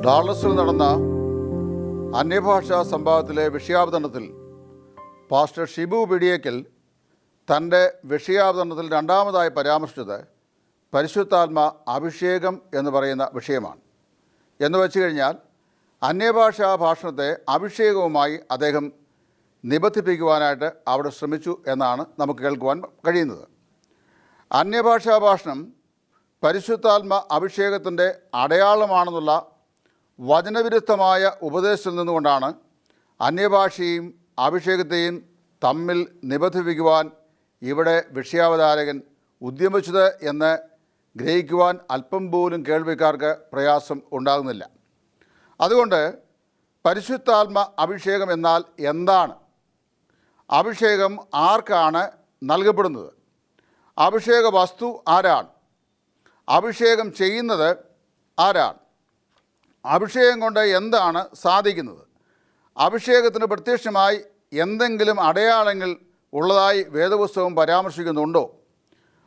ഡാളസിൽ നടന്ന അന്യഭാഷാ സംവാദത്തിലെ വിഷയാവതരണത്തിൽ പാസ്റ്റർ ഷിബു പിടിയേക്കൽ തൻ്റെ വിഷയാവതരണത്തിൽ രണ്ടാമതായി പരാമർശിച്ചത് പരിശുദ്ധാത്മ അഭിഷേകം എന്ന് പറയുന്ന വിഷയമാണ്. എന്ന് വെച്ച് കഴിഞ്ഞാൽ അന്യഭാഷാ ഭാഷണത്തെ അഭിഷേകവുമായി അദ്ദേഹം നിബന്ധിപ്പിക്കുവാനായിട്ട് അവിടെ ശ്രമിച്ചു എന്നാണ് നമുക്ക് കേൾക്കുവാൻ കഴിയുന്നത്. അന്യഭാഷാ ഭാഷണം പരിശുദ്ധാത്മ അഭിഷേകത്തിൻ്റെ അടയാളമാണെന്നുള്ള വചനവിരുദ്ധമായ ഉപദേശത്തിൽ നിന്നുകൊണ്ടാണ് അന്യഭാഷയും അഭിഷേകത്തെയും തമ്മിൽ നിബന്ധിപ്പിക്കുവാൻ ഇവിടെ വിഷയാവതാരകൻ ഉദ്യമിച്ചത് എന്ന് ഗ്രഹിക്കുവാൻ അല്പം പോലും കേൾവിക്കാർക്ക് പ്രയാസം ഉണ്ടാകുന്നില്ല. അതുകൊണ്ട് പരിശുദ്ധാത്മ അഭിഷേകം എന്നാൽ എന്താണ്? അഭിഷേകം ആർക്കാണ് നൽകപ്പെടുന്നത്? അഭിഷേക വസ്തു ആരാണ്? അഭിഷേകം ചെയ്യുന്നത് ആരാണ്? അഭിഷേകം കൊണ്ട് എന്താണ് സാധിക്കുന്നത്? അഭിഷേകത്തിന് പ്രത്യക്ഷമായി എന്തെങ്കിലും അടയാളങ്ങൾ ഉള്ളതായി വേദപുസ്തകം പരാമർശിക്കുന്നുണ്ടോ?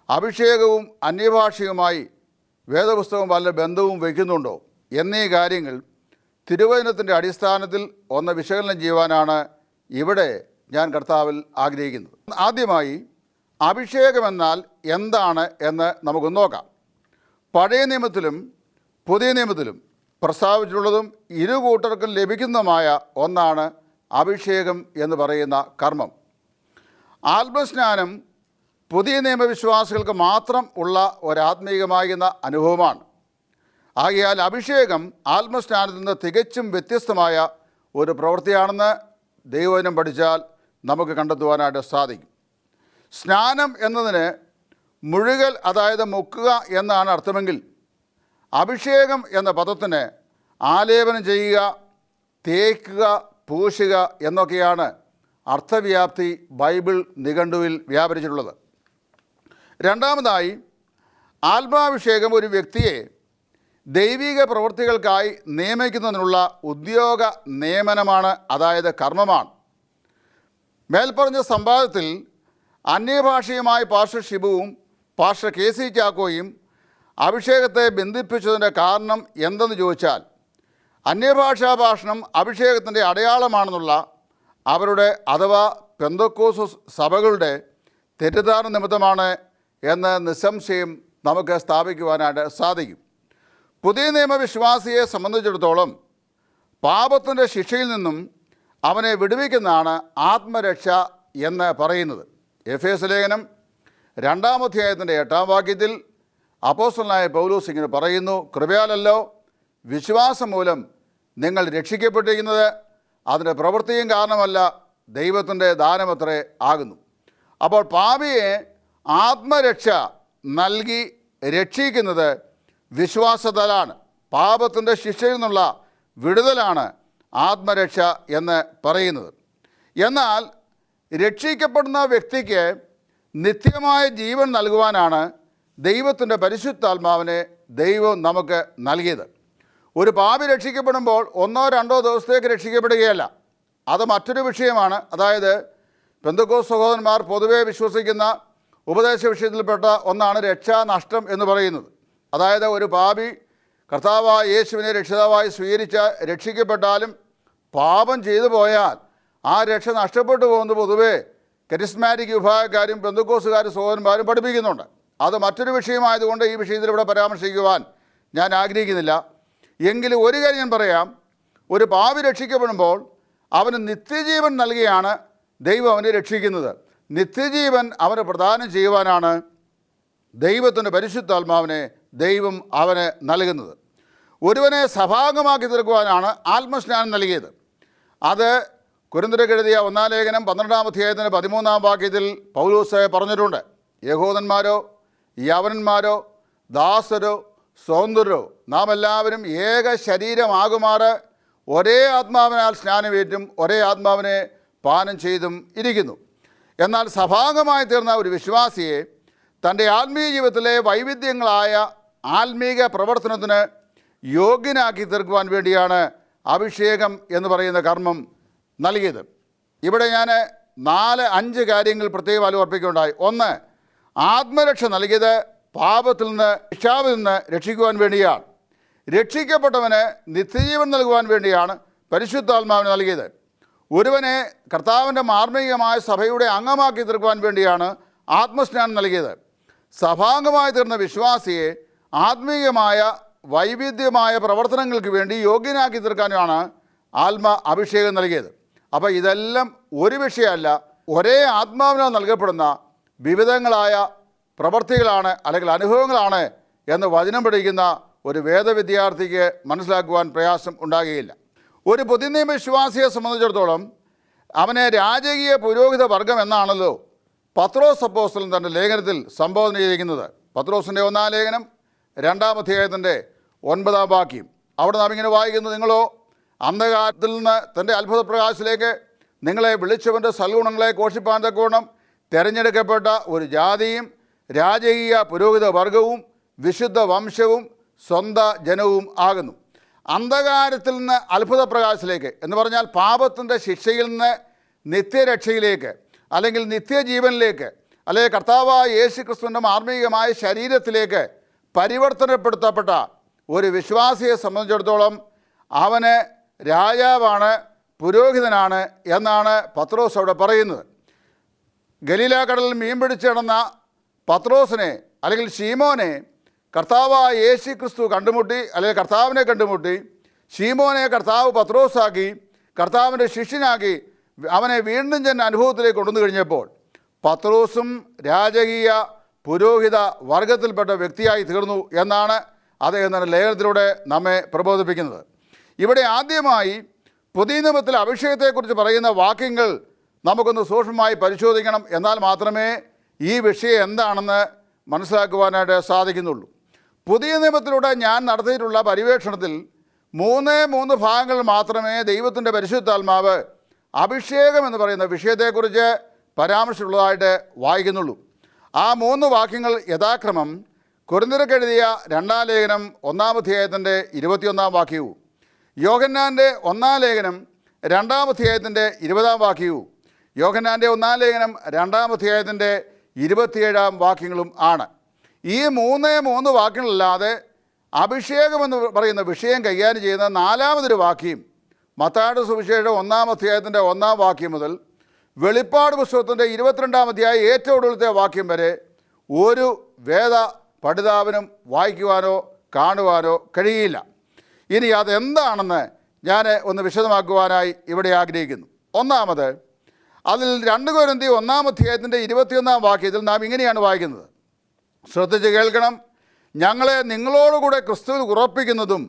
അഭിഷേകവും അന്യഭാഷയുമായി വേദപുസ്തകം വല്ല ബന്ധവും വയ്ക്കുന്നുണ്ടോ എന്നീ കാര്യങ്ങൾ തിരുവചനത്തിൻ്റെ അടിസ്ഥാനത്തിൽ ഒന്ന് വിശകലനം ചെയ്യുവാനാണ് ഇവിടെ ഞാൻ കർത്താവിൽ ആഗ്രഹിക്കുന്നത്. ആദ്യമായി അഭിഷേകമെന്നാൽ എന്താണ് എന്ന് നമുക്ക് നോക്കാം. പഴയ നിയമത്തിലും പുതിയ നിയമത്തിലും പ്രസ്താവിച്ചിട്ടുള്ളതും ഇരു കൂട്ടർക്കും ലഭിക്കുന്നതുമായ ഒന്നാണ് അഭിഷേകം എന്ന് പറയുന്ന കർമ്മം. ആത്മസ്നാനം പുതിയ നിയമവിശ്വാസികൾക്ക് മാത്രം ഉള്ള ഒരാത്മീകമാകുന്ന അനുഭവമാണ്. ആകയാൽ അഭിഷേകം ആത്മസ്നാനത്തിൽ നിന്ന് തികച്ചും വ്യത്യസ്തമായ ഒരു പ്രവൃത്തിയാണെന്ന് ദൈവവചനം പഠിച്ചാൽ നമുക്ക് കണ്ടെത്തുവാനായിട്ട് സാധിക്കും. സ്നാനം എന്നതിന് മുഴുകൽ, അതായത് മുക്കുക എന്നാണ് അർത്ഥമെങ്കിൽ അഭിഷേകം എന്ന പദത്തിന് ആലേപനം ചെയ്യുക, തേക്കുക, പൂശുക എന്നൊക്കെയാണ് അർത്ഥവ്യാപ്തി ബൈബിൾ നിഘണ്ടുവിൽ വ്യാപരിച്ചിട്ടുള്ളത്. രണ്ടാമതായി, ആത്മാഭിഷേകം ഒരു വ്യക്തിയെ ദൈവിക പ്രവൃത്തികൾക്കായി നിയമിക്കുന്നതിനുള്ള ഉദ്യോഗ നിയമനമാണ്, അതായത് കർമ്മമാണ്. മേൽപ്പറഞ്ഞ സംവാദത്തിൽ അന്യഭാഷയുമായി പാസ്റ്റർ ഷിബുവും പാസ്റ്റർ KC ചാക്കോയും അഭിഷേകത്തെ ബന്ധിപ്പിച്ചതിൻ്റെ കാരണം എന്തെന്ന് ചോദിച്ചാൽ, അന്യഭാഷാ ഭാഷണം അഭിഷേകത്തിൻ്റെ അടയാളമാണെന്നുള്ള അവരുടെ അഥവാ പെന്തക്കോസ്ത് സഭകളുടെ തെറ്റിദ്ധാരണ നിമിത്തമാണ് എന്ന് നിസ്സംശയം നമുക്ക് സ്ഥാപിക്കുവാനായിട്ട് സാധിക്കും. പുതിയ നിയമവിശ്വാസിയെ സംബന്ധിച്ചിടത്തോളം പാപത്തിൻ്റെ ശിക്ഷയിൽ നിന്നും അവനെ വിടുവിക്കുന്നതാണ് ആത്മരക്ഷ എന്ന് പറയുന്നത്. എഫേസ്യ ലേഖനം 2-ാം അധ്യായത്തിൻ്റെ 8-ാം വാക്യത്തിൽ അപ്പോസ്തലനായ പൗലോസ് ഇങ്ങനെ പറയുന്നു: കൃപയാലല്ലോ വിശ്വാസം മൂലം നിങ്ങൾ രക്ഷിക്കപ്പെട്ടിരിക്കുന്നത്, അതിൻ്റെ പ്രവൃത്തിയും കാരണമല്ല, ദൈവത്തിൻ്റെ ദാനമത്രേ ആകുന്നു. അപ്പോൾ പാപിയെ ആത്മരക്ഷ നൽകി രക്ഷിക്കുന്നത് വിശ്വാസത്താലാണ്. പാപത്തിൻ്റെ ശിക്ഷയിൽ നിന്നുള്ള വിടുതലാണ് ആത്മരക്ഷ എന്ന് പറയുന്നത്. എന്നാൽ രക്ഷിക്കപ്പെടുന്ന വ്യക്തിക്ക് നിത്യമായ ജീവൻ നൽകുവാനാണ് ദൈവത്തിൻ്റെ പരിശുദ്ധാത്മാവിനെ ദൈവം നമുക്ക് നൽകിയത്. ഒരു പാപി രക്ഷിക്കപ്പെടുമ്പോൾ 1-2 ദിവസത്തേക്ക് രക്ഷിക്കപ്പെടുകയല്ല. അത് മറ്റൊരു വിഷയമാണ്. അതായത് പെന്തക്കോസ്ത് സഹോദരന്മാർ പൊതുവെ വിശ്വസിക്കുന്ന ഉപദേശ വിഷയത്തിൽപ്പെട്ട ഒന്നാണ് രക്ഷാനഷ്ടം എന്ന് പറയുന്നത്. അതായത് ഒരു പാപി കർത്താവായ യേശുവിനെ രക്ഷിതാവായി സ്വീകരിച്ച് രക്ഷിക്കപ്പെട്ടാലും പാപം ചെയ്തു പോയാൽ ആ രക്ഷ നഷ്ടപ്പെട്ടു പോകുന്നത് പൊതുവേ കരിസ്മാറ്റിക് വിഭാഗക്കാരും പെന്തക്കോസ്തുകാരും സഹോദരന്മാരും പഠിപ്പിക്കുന്നുണ്ട്. അത് മറ്റൊരു വിഷയമായതുകൊണ്ട് ഈ വിഷയത്തിൽ ഇവിടെ പരാമർശിക്കുവാൻ ഞാൻ ആഗ്രഹിക്കുന്നില്ല. എങ്കിലും ഒരു കാര്യം ഞാൻ പറയാം, ഒരു പാപി രക്ഷിക്കപ്പെടുമ്പോൾ അവന് നിത്യജീവൻ നൽകിയാണ് ദൈവം അവനെ രക്ഷിക്കുന്നത്. നിത്യജീവൻ അവന് പ്രദാനം ചെയ്യുവാനാണ് ദൈവത്തിൻ്റെ പരിശുദ്ധാത്മാവിനെ ദൈവം അവന് നൽകുന്നത്. ഒരുവനെ സഭാംഗമാക്കി തീർക്കുവാനാണ് ആത്മസ്നാനം നൽകിയത്. അത് കൊരിന്ത്യർക്ക് എഴുതിയ 1-ാം ലേഖനം 12-ാം അധ്യായത്തിൻ്റെ 13-ാം വാക്യത്തിൽ പൗലോസ് പറഞ്ഞിട്ടുണ്ട്: യഹൂദന്മാരോ യവനന്മാരോ ദാസരോ സ്വതന്ത്രരോ നാം എല്ലാവരും ഏക ശരീരമാകുമാറ് ഒരേ ആത്മാവിനാൽ സ്നാനമേറ്റും ഒരേ ആത്മാവിനെ പാനം ചെയ്തും ഇരിക്കുന്നു. എന്നാൽ സഭാംഗമായി തീർന്ന ഒരു വിശ്വാസിയെ തൻ്റെ ആത്മീയ ജീവിതത്തിലെ വൈവിധ്യങ്ങളായ ആത്മീക പ്രവർത്തനത്തിന് യോഗ്യനാക്കി തീർക്കുവാൻ വേണ്ടിയാണ് അഭിഷേകം എന്ന് പറയുന്ന കർമ്മം നൽകിയത്. ഇവിടെ ഞാൻ 4-5 കാര്യങ്ങൾ പ്രത്യേകം ഓർപ്പിക്കുകയുണ്ടായി. 1, ആത്മരക്ഷ നൽകിയത് പാപത്തിൽ നിന്ന്, ശിക്ഷാവിൽ നിന്ന് രക്ഷിക്കുവാൻ വേണ്ടിയാണ്. രക്ഷിക്കപ്പെട്ടവന് നിത്യജീവൻ നൽകുവാൻ വേണ്ടിയാണ് പരിശുദ്ധാത്മാവിനെ നൽകിയത്. ഒരുവനെ കർത്താവിൻ്റെ മാർമികമായ സഭയുടെ അംഗമാക്കി തീർക്കുവാൻ വേണ്ടിയാണ് ആത്മസ്നാനം നൽകിയത്. സഭാംഗമായി തീർന്ന വിശ്വാസിയെ ആത്മീയമായ വൈവിധ്യമായ പ്രവർത്തനങ്ങൾക്ക് വേണ്ടി യോഗ്യനാക്കി തീർക്കാനാണ് അഭിഷേകം നൽകിയത്. അപ്പോൾ ഇതെല്ലാം ഒരു വിഷയമല്ല, ഒരേ ആത്മാവിനാൽ നൽകപ്പെടുന്ന വിവിധങ്ങളായ പ്രവൃത്തികളാണ് അല്ലെങ്കിൽ അനുഭവങ്ങളാണ് എന്ന് വചനം പഠിക്കുന്ന ഒരു വേദവിദ്യാർത്ഥിക്ക് മനസ്സിലാക്കുവാൻ പ്രയാസം ഉണ്ടാകുകയില്ല. ഒരു പുതിയ നിയമ വിശ്വാസിയെ സംബന്ധിച്ചിടത്തോളം അവനെ രാജകീയ പുരോഹിത വർഗം എന്നാണല്ലോ പത്രോസ് അപ്പോസ്തലൻ തൻ്റെ ലേഖനത്തിൽ സംബോധന ചെയ്തിരിക്കുന്നത്. പത്രോസിൻ്റെ 1-ാം ലേഖനം 2-ാം അധ്യായത്തിൻ്റെ 9-ാം വാക്യം. അവിടെ നാം ഇങ്ങനെ വായിക്കുന്നു: നിങ്ങളോ അന്ധകാരത്തിൽ നിന്ന് തൻ്റെ അത്ഭുത പ്രകാശത്തിലേക്ക് നിങ്ങളെ വിളിച്ചവൻ്റെ സൽഗുണങ്ങളെ ഘോഷിപ്പാൻ തക്കവണ്ണം തിരഞ്ഞെടുക്കപ്പെട്ട ഒരു ജാതിയും രാജകീയ പുരോഹിത വർഗവും വിശുദ്ധ വംശവും സ്വന്ത ജനവും ആകുന്നു. അന്ധകാരത്തിൽ നിന്ന് അത്ഭുത പ്രകാശത്തിലേക്ക് എന്ന് പറഞ്ഞാൽ പാപത്തിൻ്റെ ശിക്ഷയിൽ നിന്ന് നിത്യരക്ഷയിലേക്ക് അല്ലെങ്കിൽ നിത്യജീവനിലേക്ക് അല്ലെങ്കിൽ കർത്താവായ യേശു ക്രിസ്തുവിൻ്റെ മാർമികമായ ശരീരത്തിലേക്ക് പരിവർത്തനപ്പെടുത്തപ്പെട്ട ഒരു വിശ്വാസിയെ സംബന്ധിച്ചിടത്തോളം അവന് രാജാവാണ്, പുരോഹിതനാണ് എന്നാണ് പത്രോസ് അവിടെ പറയുന്നത്. ഗലീലാ കടലിൽ മീൻ പിടിച്ച് കിടന്ന പത്രോസിനെ അല്ലെങ്കിൽ ശീമോനെ കർത്താവായ യേശു ക്രിസ്തു കണ്ടുമുട്ടി, അല്ലെങ്കിൽ കർത്താവിനെ കണ്ടുമുട്ടി. ശീമോനെ കർത്താവ് പത്രോസാക്കി, കർത്താവിൻ്റെ ശിഷ്യനാക്കി അവനെ വീണ്ടും ചെന്ന അനുഭവത്തിലേക്ക് കൊണ്ടുവന്നു കഴിഞ്ഞപ്പോൾ പത്രോസും രാജകീയ പുരോഹിത വർഗത്തിൽപ്പെട്ട വ്യക്തിയായി തീർന്നു എന്നാണ് അദ്ദേഹം തൻ്റെ ലേഖനത്തിലൂടെ നമ്മെ പ്രബോധിപ്പിക്കുന്നത്. ഇവിടെ ആദ്യമായി പുതിയ നിയമത്തിൽ അഭിഷേകത്തെക്കുറിച്ച് പറയുന്ന വാക്യങ്ങൾ നമുക്കൊന്ന് സൂക്ഷ്മമായി പരിശോധിക്കണം. എന്നാൽ മാത്രമേ ഈ വിഷയം എന്താണെന്ന് മനസ്സിലാക്കുവാനായിട്ട് സാധിക്കുന്നുള്ളൂ. പുതിയ നിയമത്തിലൂടെ ഞാൻ നടത്തിയിട്ടുള്ള പര്യവേക്ഷണത്തിൽ 3 ഭാഗങ്ങൾ മാത്രമേ ദൈവത്തിൻ്റെ പരിശുദ്ധാത്മാവ് അഭിഷേകം എന്ന് പറയുന്ന വിഷയത്തെക്കുറിച്ച് പരാമർശമുള്ളതായിട്ട് വായിക്കുന്നുള്ളൂ. ആ 3 വാക്യങ്ങൾ യഥാക്രമം കൊരിന്ത്യർക്ക് എഴുതിയ 2-ാം ലേഖനം 1-ാം അധ്യായത്തിൻ്റെ 21-ാം വാക്യവും യോഹന്നാൻ്റെ 1-ാം ലേഖനം 2-ാം അധ്യായത്തിൻ്റെ 20-ാം വാക്യവും യോഹന്നാൻ്റെ 1-ാം ലേഖനം 2-ാം അധ്യായത്തിൻ്റെ 27-ാം വാക്യങ്ങളും ആണ്. ഈ 3 വാക്യങ്ങളല്ലാതെ അഭിഷേകമെന്ന് പറയുന്ന വിഷയം കൈകാര്യം ചെയ്യുന്ന 4-മതൊരു വാക്യം മത്തായിയുടെ സുവിശേഷം 1-ാം അധ്യായത്തിൻ്റെ 1-ാം വാക്യം മുതൽ വെളിപ്പാട് പുസ്തകത്തിൻ്റെ 22-ാം അധ്യായം ഏറ്റവും ഒടുവിലത്തെ വാക്യം വരെ ഒരു വേദ പഠിതാവിനും വായിക്കുവാനോ കാണുവാനോ കഴിയില്ല. ഇനി അതെന്താണെന്ന് ഞാൻ ഒന്ന് വിശദമാക്കുവാനായി ഇവിടെ ആഗ്രഹിക്കുന്നു. ഒന്നാമത്, അതിൽ 2 കൊരിന്ത്യർ 1-ാം അധ്യായത്തിൻ്റെ 21-ാം വാക്യത്തിൽ നാം ഇങ്ങനെയാണ് വായിക്കുന്നത്: ശ്രദ്ധിച്ച് കേൾക്കണം, ഞങ്ങളെ നിങ്ങളോടുകൂടെ ക്രിസ്തുവിൽ ഉറപ്പിക്കുന്നതും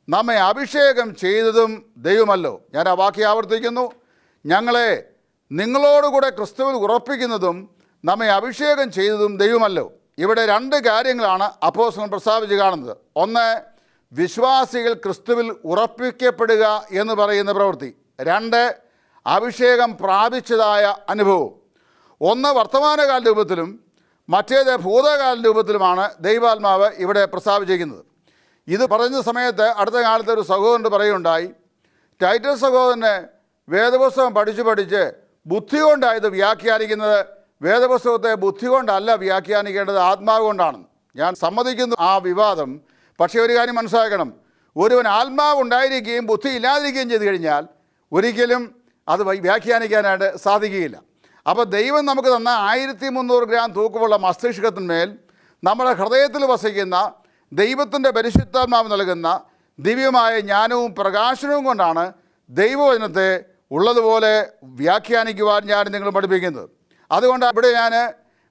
നമ്മെ അഭിഷേകം ചെയ്തതും ദൈവമല്ലോ. ഞാൻ ആ വാക്യം ആവർത്തിക്കുന്നു: ഞങ്ങളെ നിങ്ങളോടുകൂടെ ക്രിസ്തുവിൽ ഉറപ്പിക്കുന്നതും നമ്മെ അഭിഷേകം ചെയ്തതും ദൈവമല്ലോ. ഇവിടെ 2 കാര്യങ്ങളാണ് അപ്പോസ്തലൻ പ്രസ്താവിച്ച് കാണുന്നത്. ഒന്ന്, വിശ്വാസികൾ ക്രിസ്തുവിൽ ഉറപ്പിക്കപ്പെടുക എന്ന് പറയുന്ന പ്രവൃത്തി. 2, അഭിഷേകം പ്രാപിച്ചതായ അനുഭവം. ഒന്ന് വർത്തമാനകാല രൂപത്തിലും മറ്റേത് ഭൂതകാല രൂപത്തിലുമാണ് ദൈവാത്മാവ് ഇവിടെ പ്രസ്താവിച്ചിരിക്കുന്നത്. ഇത് പറഞ്ഞ സമയത്ത് അടുത്ത കാലത്ത് ഒരു സഹോദരൻ പറയുകയുണ്ടായി, ടൈറ്റസ് സഹോദരന് വേദപുസ്തകം പഠിച്ച് ബുദ്ധി കൊണ്ടായത് വ്യാഖ്യാനിക്കുന്നത്. വേദപുസ്തകത്തെ ബുദ്ധി കൊണ്ടല്ല വ്യാഖ്യാനിക്കേണ്ടത്, ആത്മാവ് കൊണ്ടാണ്. ഞാൻ സമ്മതിക്കുന്നു ആ വിവാദം. പക്ഷേ ഒരു കാര്യം മനസ്സിലാക്കണം, ഒരുവൻ ആത്മാവ് ഉണ്ടായിരിക്കുകയും ബുദ്ധി ഇല്ലാതിരിക്കുകയും ചെയ്തു കഴിഞ്ഞാൽ ഒരിക്കലും അത് വ്യാഖ്യാനിക്കാനായിട്ട് സാധിക്കുകയില്ല. അപ്പോൾ ദൈവം നമുക്ക് തന്ന 1300 ഗ്രാം തൂക്കമുള്ള മസ്തിഷ്കത്തിന്മേൽ നമ്മുടെ ഹൃദയത്തിൽ വസിക്കുന്ന ദൈവത്തിൻ്റെ പരിശുദ്ധാത്മാവ് നൽകുന്ന ദിവ്യമായ ജ്ഞാനവും പ്രകാശനവും കൊണ്ടാണ് ദൈവവചനത്തെ ഉള്ളതുപോലെ വ്യാഖ്യാനിക്കുവാൻ ഞാൻ നിങ്ങൾ പഠിപ്പിക്കുന്നത്. അതുകൊണ്ട് ഇവിടെ ഞാൻ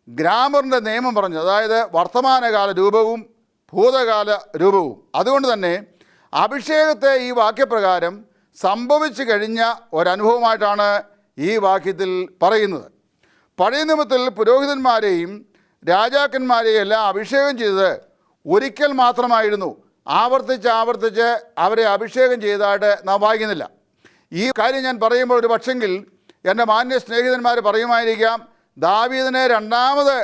ഗ്രാമറിൻ്റെ നിയമം പറഞ്ഞു, അതായത് വർത്തമാനകാല രൂപവും ഭൂതകാല രൂപവും. അതുകൊണ്ട് തന്നെ അഭിഷേകത്തെ ഈ വാക്യപ്രകാരം സംഭവിച്ചു കഴിഞ്ഞ ഒരനുഭവമായിട്ടാണ് ഈ വാക്യത്തിൽ പറയുന്നത്. പഴയ നിയമത്തിൽ പുരോഹിതന്മാരെയും രാജാക്കന്മാരെയും എല്ലാം അഭിഷേകം ചെയ്തത് ഒരിക്കൽ മാത്രമായിരുന്നു. ആവർത്തിച്ച് അവരെ അഭിഷേകം ചെയ്തതായിട്ട് നാം വായിക്കുന്നില്ല. ഈ കാര്യം ഞാൻ പറയുമ്പോൾ ഒരു പക്ഷെങ്കിൽ എൻ്റെ മാന്യ സ്നേഹിതന്മാർ പറയുമായിരിക്കാം, ദാവീദിനെ 2ാമത്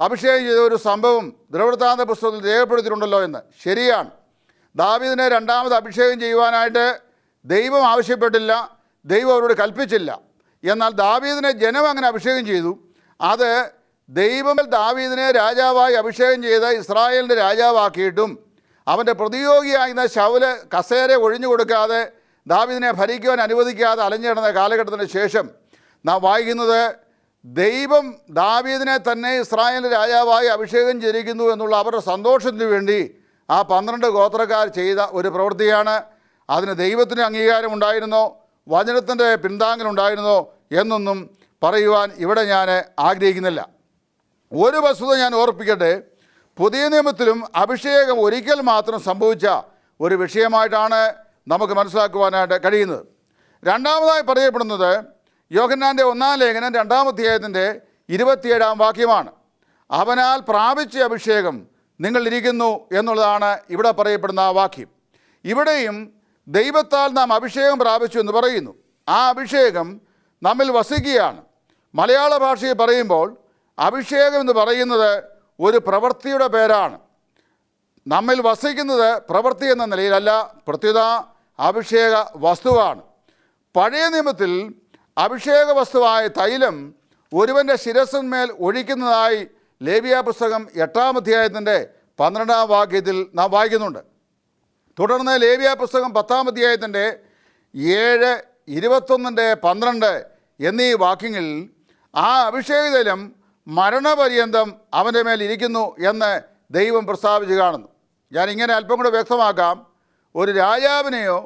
അഭിഷേകം ചെയ്ത ഒരു സംഭവം ദിനവൃത്താന്ത പുസ്തകത്തിൽ രേഖപ്പെടുത്തിയിട്ടുണ്ടല്ലോ എന്ന്. ശരിയാണ്, ദാവീദിനെ 2ാമത് അഭിഷേകം ചെയ്യുവാനായിട്ട് ദൈവം ആവശ്യപ്പെട്ടില്ല, ദൈവം അവരോട് കൽപ്പിച്ചില്ല. എന്നാൽ ദാവീദിനെ ജനം അങ്ങനെ അഭിഷേകം ചെയ്തു. അത് ദൈവം ദാവീദിനെ രാജാവായി അഭിഷേകം ചെയ്ത് ഇസ്രായേലിൻ്റെ രാജാവാക്കിയിട്ടും അവൻ്റെ പ്രതിയോഗിയായിരുന്ന ശൗല് കസേര ഒഴിഞ്ഞു കൊടുക്കാതെ ദാവീദിനെ ഭരിക്കുവാൻ അനുവദിക്കാതെ അലഞ്ഞു കിടന്ന കാലഘട്ടത്തിന് ശേഷം നാം വായിക്കുന്നത് ദൈവം ദാവീദിനെ തന്നെ ഇസ്രായേൽ രാജാവായി അഭിഷേകം ചെയ്തിരിക്കുന്നു എന്നുള്ള അവരുടെ സന്തോഷത്തിന് വേണ്ടി ആ 12 ഗോത്രക്കാർ ചെയ്ത ഒരു പ്രവൃത്തിയാണ്. അതിന് ദൈവത്തിന് അംഗീകാരം ഉണ്ടായിരുന്നോ, വചനത്തിൻ്റെ പിന്താങ്ങലുണ്ടായിരുന്നോ എന്നൊന്നും പറയുവാൻ ഇവിടെ ഞാൻ ആഗ്രഹിക്കുന്നില്ല. ഒരു വസ്തുത ഞാൻ ഓർപ്പിക്കട്ടെ, പുതിയ നിയമത്തിലും അഭിഷേകം ഒരിക്കൽ മാത്രം സംഭവിച്ച ഒരു വിഷയമായിട്ടാണ് നമുക്ക് മനസ്സിലാക്കുവാനായിട്ട് കഴിയുന്നത്. രണ്ടാമതായി പറയപ്പെടുന്നത് യോഹന്നാൻ്റെ 1-ാം ലേഖനം 2-ാം അധ്യായത്തിൻ്റെ 27-ാം വാക്യമാണ്. അവനാൽ പ്രാപിച്ച അഭിഷേകം നിങ്ങളിരിക്കുന്നു എന്നുള്ളതാണ് ഇവിടെ പറയപ്പെടുന്ന ആ വാക്യം. ഇവിടെയും ദൈവത്താൽ നാം അഭിഷേകം പ്രാപിച്ചു എന്ന് പറയുന്നു. ആ അഭിഷേകം നമ്മിൽ വസിക്കുകയാണ്. മലയാള ഭാഷയിൽ പറയുമ്പോൾ അഭിഷേകം എന്ന് പറയുന്നത് ഒരു പ്രവൃത്തിയുടെ പേരാണ്. നമ്മിൽ വസിക്കുന്നത് പ്രവൃത്തി എന്ന നിലയിലല്ല, പ്രത്യുത അഭിഷേക വസ്തുവാണ്. പഴയ നിയമത്തിൽ അഭിഷേക വസ്തുവായ തൈലം ഒരുവൻ്റെ ശിരസിന്മേൽ ഒഴിക്കുന്നതായി ലേവ്യ പുസ്തകം 8-ാം അധ്യായത്തിൻ്റെ 12-ാം വാക്യത്തിൽ നാം വായിക്കുന്നുണ്ട്. തുടർന്ന് ലേവ്യ പുസ്തകം 10-ാം അധ്യായത്തിൻ്റെ 7, 21-12 എന്നീ വാക്യങ്ങളിൽ ആ അഭിഷേക തൈലം മരണപര്യന്തം അവൻ്റെ മേൽ ഇരിക്കുന്നു എന്ന് ദൈവം പ്രസ്താവിച്ച് കാണുന്നു. ഞാനിങ്ങനെ അല്പം കൂടെ വ്യക്തമാക്കാം. ഒരു രാജാവിനെയോ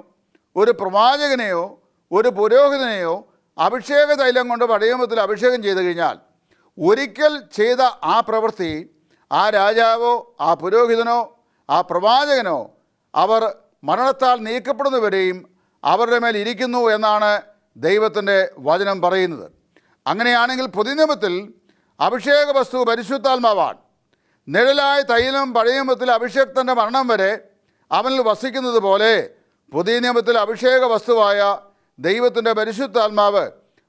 ഒരു പ്രവാചകനെയോ ഒരു പുരോഹിതനെയോ അഭിഷേക തൈലം കൊണ്ട് പഴയനിയമത്തിൽ അഭിഷേകം ചെയ്തു കഴിഞ്ഞാൽ ഒരിക്കൽ ചെയ്ത ആ പ്രവൃത്തി ആ രാജാവോ ആ പുരോഹിതനോ ആ പ്രവാചകനോ അവർ മരണത്താൽ നീക്കപ്പെടുന്നവരെയും അവരുടെ മേൽ ഇരിക്കുന്നു എന്നാണ് ദൈവത്തിൻ്റെ വചനം പറയുന്നത്. അങ്ങനെയാണെങ്കിൽ പുതിയ നിയമത്തിൽ അഭിഷേക വസ്തു പരിശുദ്ധാത്മാവാണ്. നിഴലായ തൈലം പഴയ നിയമത്തിൽ അഭിഷേകത്തിൻ്റെ മരണം വരെ അവനിൽ വസിക്കുന്നത് പോലെ പുതിയ നിയമത്തിൽ അഭിഷേക വസ്തുവായ ദൈവത്തിൻ്റെ പരിശുദ്ധാത്മാവ്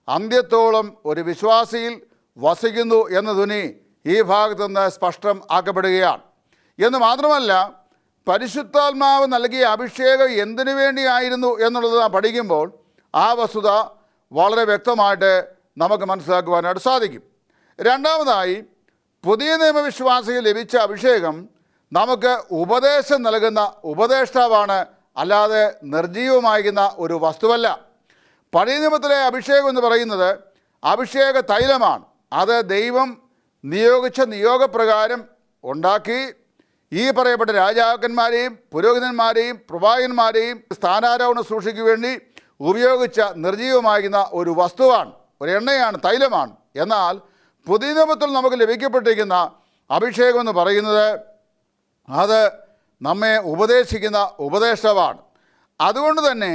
അന്ത്യത്തോളം ഒരു വിശ്വാസിയിൽ വസിക്കുന്നു എന്ന ധ്വനി ഈ ഭാഗത്തു നിന്ന് സ്പഷ്ടം ആക്കപ്പെടുകയാണ്. എന്ന് മാത്രമല്ല, പരിശുദ്ധാത്മാവ് നൽകിയ അഭിഷേകം എന്തിനു വേണ്ടിയായിരുന്നു എന്നുള്ളത് നാം പഠിക്കുമ്പോൾ ആ വസ്തുത വളരെ വ്യക്തമായിട്ട് നമുക്ക് മനസ്സിലാക്കുവാനായിട്ട് സാധിക്കും. രണ്ടാമതായി, പുതിയ നിയമവിശ്വാസികൾ ലഭിച്ച അഭിഷേകം നമുക്ക് ഉപദേശം നൽകുന്ന ഉപദേഷ്ടാവാണ്, അല്ലാതെ നിർജീവമായിരുന്ന ഒരു വസ്തുവല്ല. പഴയ നിയമത്തിലെ അഭിഷേകം എന്ന് പറയുന്നത് അഭിഷേക തൈലമാണ്. അത് ദൈവം നിയോഗിച്ച നിയോഗപ്രകാരം ഉണ്ടാക്കി ഈ പറയപ്പെട്ട രാജാക്കന്മാരെയും പുരോഹിതന്മാരെയും പ്രവാചകന്മാരെയും സ്ഥാനാരോഹണ സൂക്ഷിക്ക് വേണ്ടി ഉപയോഗിച്ച നിർജീവമാകുന്ന ഒരു വസ്തുവാണ്, ഒരു എണ്ണയാണ്, തൈലമാണ്. എന്നാൽ പുതിയ നിയമത്തിൽ നമുക്ക് ലഭിക്കപ്പെട്ടിരിക്കുന്ന അഭിഷേകം എന്ന് പറയുന്നത് അത് നമ്മെ ഉപദേശിക്കുന്ന ഉപദേഷ്ടാവാണ്. അതുകൊണ്ട് തന്നെ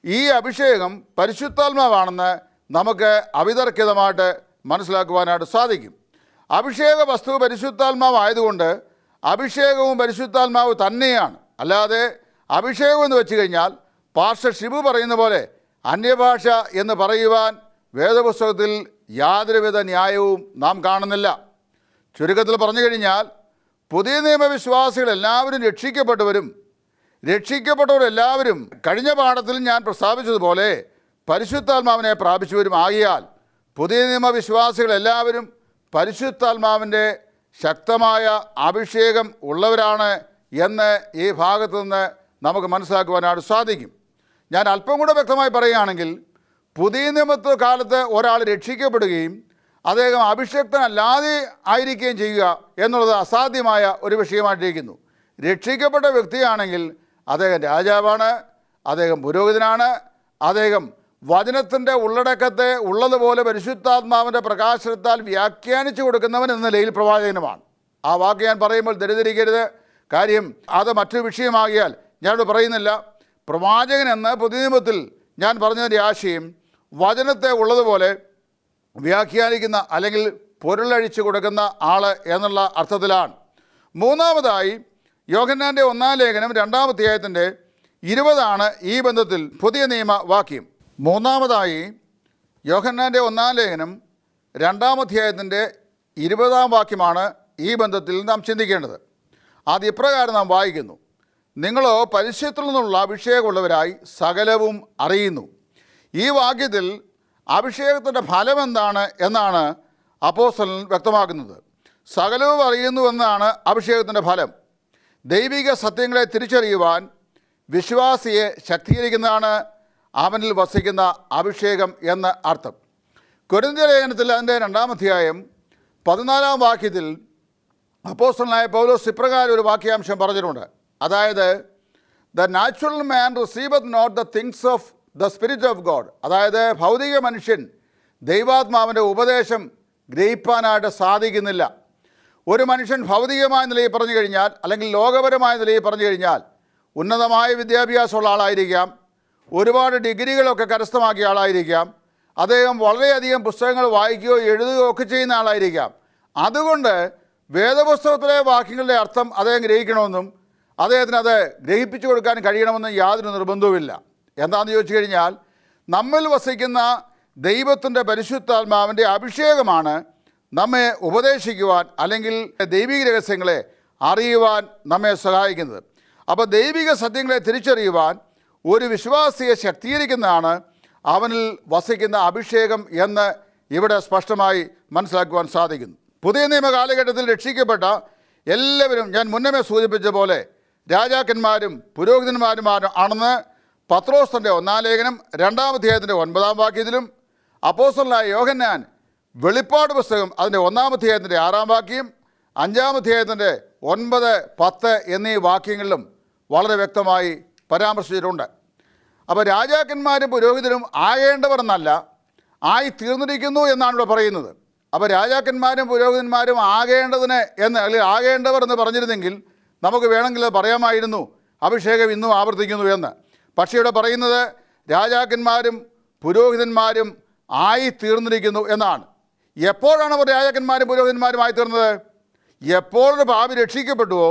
ഈ അഭിഷേകം പരിശുദ്ധാത്മാവാണെന്ന് നമുക്ക് അവിതർക്കിതമായിട്ട് മനസ്സിലാക്കുവാനായിട്ട് സാധിക്കും. അഭിഷേക വസ്തു പരിശുദ്ധാത്മാവായതുകൊണ്ട് അഭിഷേകവും പരിശുദ്ധാത്മാവ് തന്നെയാണ്. അല്ലാതെ അഭിഷേകം എന്ന് വെച്ച് കഴിഞ്ഞാൽ പാസ്റ്റർ ഷിബു പറയുന്ന പോലെ അന്യഭാഷ എന്ന് പറയുവാൻ വേദപുസ്തകത്തിൽ യാതൊരുവിധ ന്യായവും നാം കാണുന്നില്ല. ചുരുക്കത്തിൽ പറഞ്ഞു കഴിഞ്ഞാൽ പുതിയ നിയമവിശ്വാസികളെല്ലാവരും രക്ഷിക്കപ്പെട്ടവരെല്ലാവരും കഴിഞ്ഞ പാഠത്തിൽ ഞാൻ പ്രസ്താവിച്ചതുപോലെ പരിശുദ്ധാത്മാവിനെ പ്രാപിച്ചവരും ആകിയാൽ പുതിയ നിയമവിശ്വാസികളെല്ലാവരും പരിശുദ്ധാത്മാവിൻ്റെ ശക്തമായ അഭിഷേകം ഉള്ളവരാണ് എന്ന് ഈ ഭാഗത്തു നിന്ന് നമുക്ക് മനസ്സിലാക്കുവാനായിട്ട് സാധിക്കും. ഞാൻ അല്പം കൂടെ വ്യക്തമായി പറയുകയാണെങ്കിൽ പുതിയ നിയമത്തെ കാലത്ത് ഒരാൾ രക്ഷിക്കപ്പെടുകയും അദ്ദേഹം അഭിഷക്തനല്ലാതെ ആയിരിക്കുകയും ചെയ്യുക എന്നുള്ളത് അസാധ്യമായ ഒരു വിഷയമായിട്ടിരിക്കുന്നു. രക്ഷിക്കപ്പെട്ട വ്യക്തിയാണെങ്കിൽ അദ്ദേഹം രാജാവാണ്, അദ്ദേഹം പുരോഹിതനാണ്, അദ്ദേഹം വചനത്തിൻ്റെ ഉള്ളടക്കത്തെ ഉള്ളതുപോലെ പരിശുദ്ധാത്മാവിൻ്റെ പ്രകാശനത്താൽ വ്യാഖ്യാനിച്ചു കൊടുക്കുന്നവൻ എന്ന നിലയിൽ പ്രവാചകനുമാണ്. ആ വാക്ക് ഞാൻ പറയുമ്പോൾ ദരിദ്രിക്കരുത്, കാര്യം അത് മറ്റൊരു വിഷയമാകിയാൽ ഞാനത് പറയുന്നില്ല. പ്രവാചകൻ എന്ന് പുതിയ നിയമത്തിൽ ഞാൻ പറഞ്ഞതിൻ്റെ ആശയം വചനത്തെ ഉള്ളതുപോലെ വ്യാഖ്യാനിക്കുന്ന അല്ലെങ്കിൽ പൊരുളഴിച്ചു കൊടുക്കുന്ന ആൾ എന്നുള്ള അർത്ഥത്തിലാണ്. മൂന്നാമതായി യോഹന്നാൻ്റെ 1-ാം ലേഖനം 2-ാം അധ്യായത്തിൻ്റെ 20 ഈ ബന്ധത്തിൽ പുതിയ നിയമ വാക്യം. മൂന്നാമതായി യോഹന്നാൻ്റെ 1-ാം ലേഖനം 2-ാം അധ്യായത്തിൻ്റെ 20-ാം വാക്യമാണ് ഈ ബന്ധത്തിൽ നാം ചിന്തിക്കേണ്ടത്. അത് ഇപ്രകാരം നാം വായിക്കുന്നു: നിങ്ങളോ പരിശുദ്ധത്തിൽ നിന്നുള്ള അഭിഷേകമുള്ളവരായി സകലവും അറിയുന്നു. ഈ വാക്യത്തിൽ അഭിഷേകത്തിൻ്റെ ഫലം എന്താണ് എന്നാണ് അപ്പോസ്തലൻ വ്യക്തമാക്കുന്നത്. സകലവും അറിയുന്നു എന്നാണ് അഭിഷേകത്തിൻ്റെ ഫലം. ദൈവിക സത്യങ്ങളെ തിരിച്ചറിയുവാൻ വിശ്വാസിയെ ശക്തീകരിക്കുന്നതാണ് അവനിൽ വസിക്കുന്ന അഭിഷേകം എന്ന അർത്ഥം. കൊരിന്ത്യർ ലേഖനത്തിൽ അതിൻ്റെ 2-ാം അധ്യായം 14-ാം വാക്യത്തിൽ അപ്പോസ്തലനായ പൗലോസ് ഇപ്രകാരം ഒരു വാക്യാംശം പറഞ്ഞിട്ടുണ്ട്. അതായത്, the natural man receiveth not the things of the spirit of God. അതായത് ഭൗതിക മനുഷ്യൻ ദൈവാത്മാവിൻ്റെ ഉപദേശം ഗ്രഹിപ്പാനായിട്ട് സാധിക്കുന്നില്ല. ഒരു മനുഷ്യൻ ഭൗതികമായ നിലയിൽ പറഞ്ഞു കഴിഞ്ഞാൽ, അല്ലെങ്കിൽ ലോകപരമായ നിലയിൽ പറഞ്ഞു കഴിഞ്ഞാൽ, ഉന്നതമായ വിദ്യാഭ്യാസമുള്ള ആളായിരിക്കാം, ഒരുപാട് ഡിഗ്രികളൊക്കെ കരസ്ഥമാക്കിയ ആളായിരിക്കാം, അദ്ദേഹം വളരെയധികം പുസ്തകങ്ങൾ വായിക്കുകയോ എഴുതുകയോ ഒക്കെ ചെയ്യുന്ന ആളായിരിക്കാം. അതുകൊണ്ട് വേദപുസ്തകത്തിലെ വാക്യങ്ങളുടെ അർത്ഥം അദ്ദേഹം ഗ്രഹിക്കണമെന്നും അദ്ദേഹത്തിന് അത് ഗ്രഹിപ്പിച്ചു കൊടുക്കാൻ കഴിയണമെന്നും യാതൊരു നിർബന്ധവുമില്ല. എന്താണെന്ന് ചോദിച്ചു കഴിഞ്ഞാൽ, നമ്മിൽ വസിക്കുന്ന ദൈവത്തിൻ്റെ പരിശുദ്ധാത്മാവിൻ്റെ അഭിഷേകമാണ് നമ്മെ ഉപദേശിക്കുവാൻ അല്ലെങ്കിൽ ദൈവിക രഹസ്യങ്ങളെ അറിയുവാൻ നമ്മെ സഹായിക്കുന്നത്. അപ്പോൾ ദൈവിക സത്യങ്ങളെ തിരിച്ചറിയുവാൻ ഒരു വിശ്വാസിയെ ശക്തീകരിക്കുന്നതാണ് അവനിൽ വസിക്കുന്ന അഭിഷേകം എന്ന് ഇവിടെ സ്പഷ്ടമായി മനസ്സിലാക്കുവാൻ സാധിക്കുന്നു. പുതിയ നിയമ കാലഘട്ടത്തിൽ രക്ഷിക്കപ്പെട്ട എല്ലാവരും ഞാൻ മുന്നമേ സൂചിപ്പിച്ച പോലെ രാജാക്കന്മാരും പുരോഹിതന്മാരുമാരും ആണെന്ന് പത്രോസ് തൻ്റെ 1-ാം ലേഖനം 2-ാം അധ്യായത്തിൻ്റെ 9-ാം വാക്യത്തിലും അപ്പോസ്തലനായ യോഹന്നാൻ വെളിപ്പാട് പുസ്തകം അതിൻ്റെ 1-ാം അധ്യായത്തിൻ്റെ 6-ാം വാക്യം, 5-ാം അധ്യായത്തിൻ്റെ 9, 10 എന്നീ വാക്യങ്ങളിലും വളരെ വ്യക്തമായി പരാമർശിച്ചിട്ടുണ്ട്. അപ്പോൾ രാജാക്കന്മാരും പുരോഹിതരും ആകേണ്ടവർ എന്നല്ല, ആയി തീർന്നിരിക്കുന്നു എന്നാണ് ഇവിടെ പറയുന്നത്. അപ്പോൾ രാജാക്കന്മാരും പുരോഹിതന്മാരും ആകേണ്ടതിന് എന്ന്, അല്ലെങ്കിൽ ആകേണ്ടവർ എന്ന് പറഞ്ഞിരുന്നെങ്കിൽ നമുക്ക് വേണമെങ്കിൽ പറയാമായിരുന്നു അഭിഷേകം ഇന്നും ആവർത്തിക്കുന്നു എന്ന്. പക്ഷേ ഇവിടെ പറയുന്നത് രാജാക്കന്മാരും പുരോഹിതന്മാരും ആയി തീർന്നിരിക്കുന്നു എന്നാണ്. എപ്പോഴാണ് അവർ രാജാക്കന്മാരും പുരോഹിതന്മാരും ആയി തീർന്നത്? എപ്പോഴൊരു പാപി രക്ഷിക്കപ്പെട്ടുവോ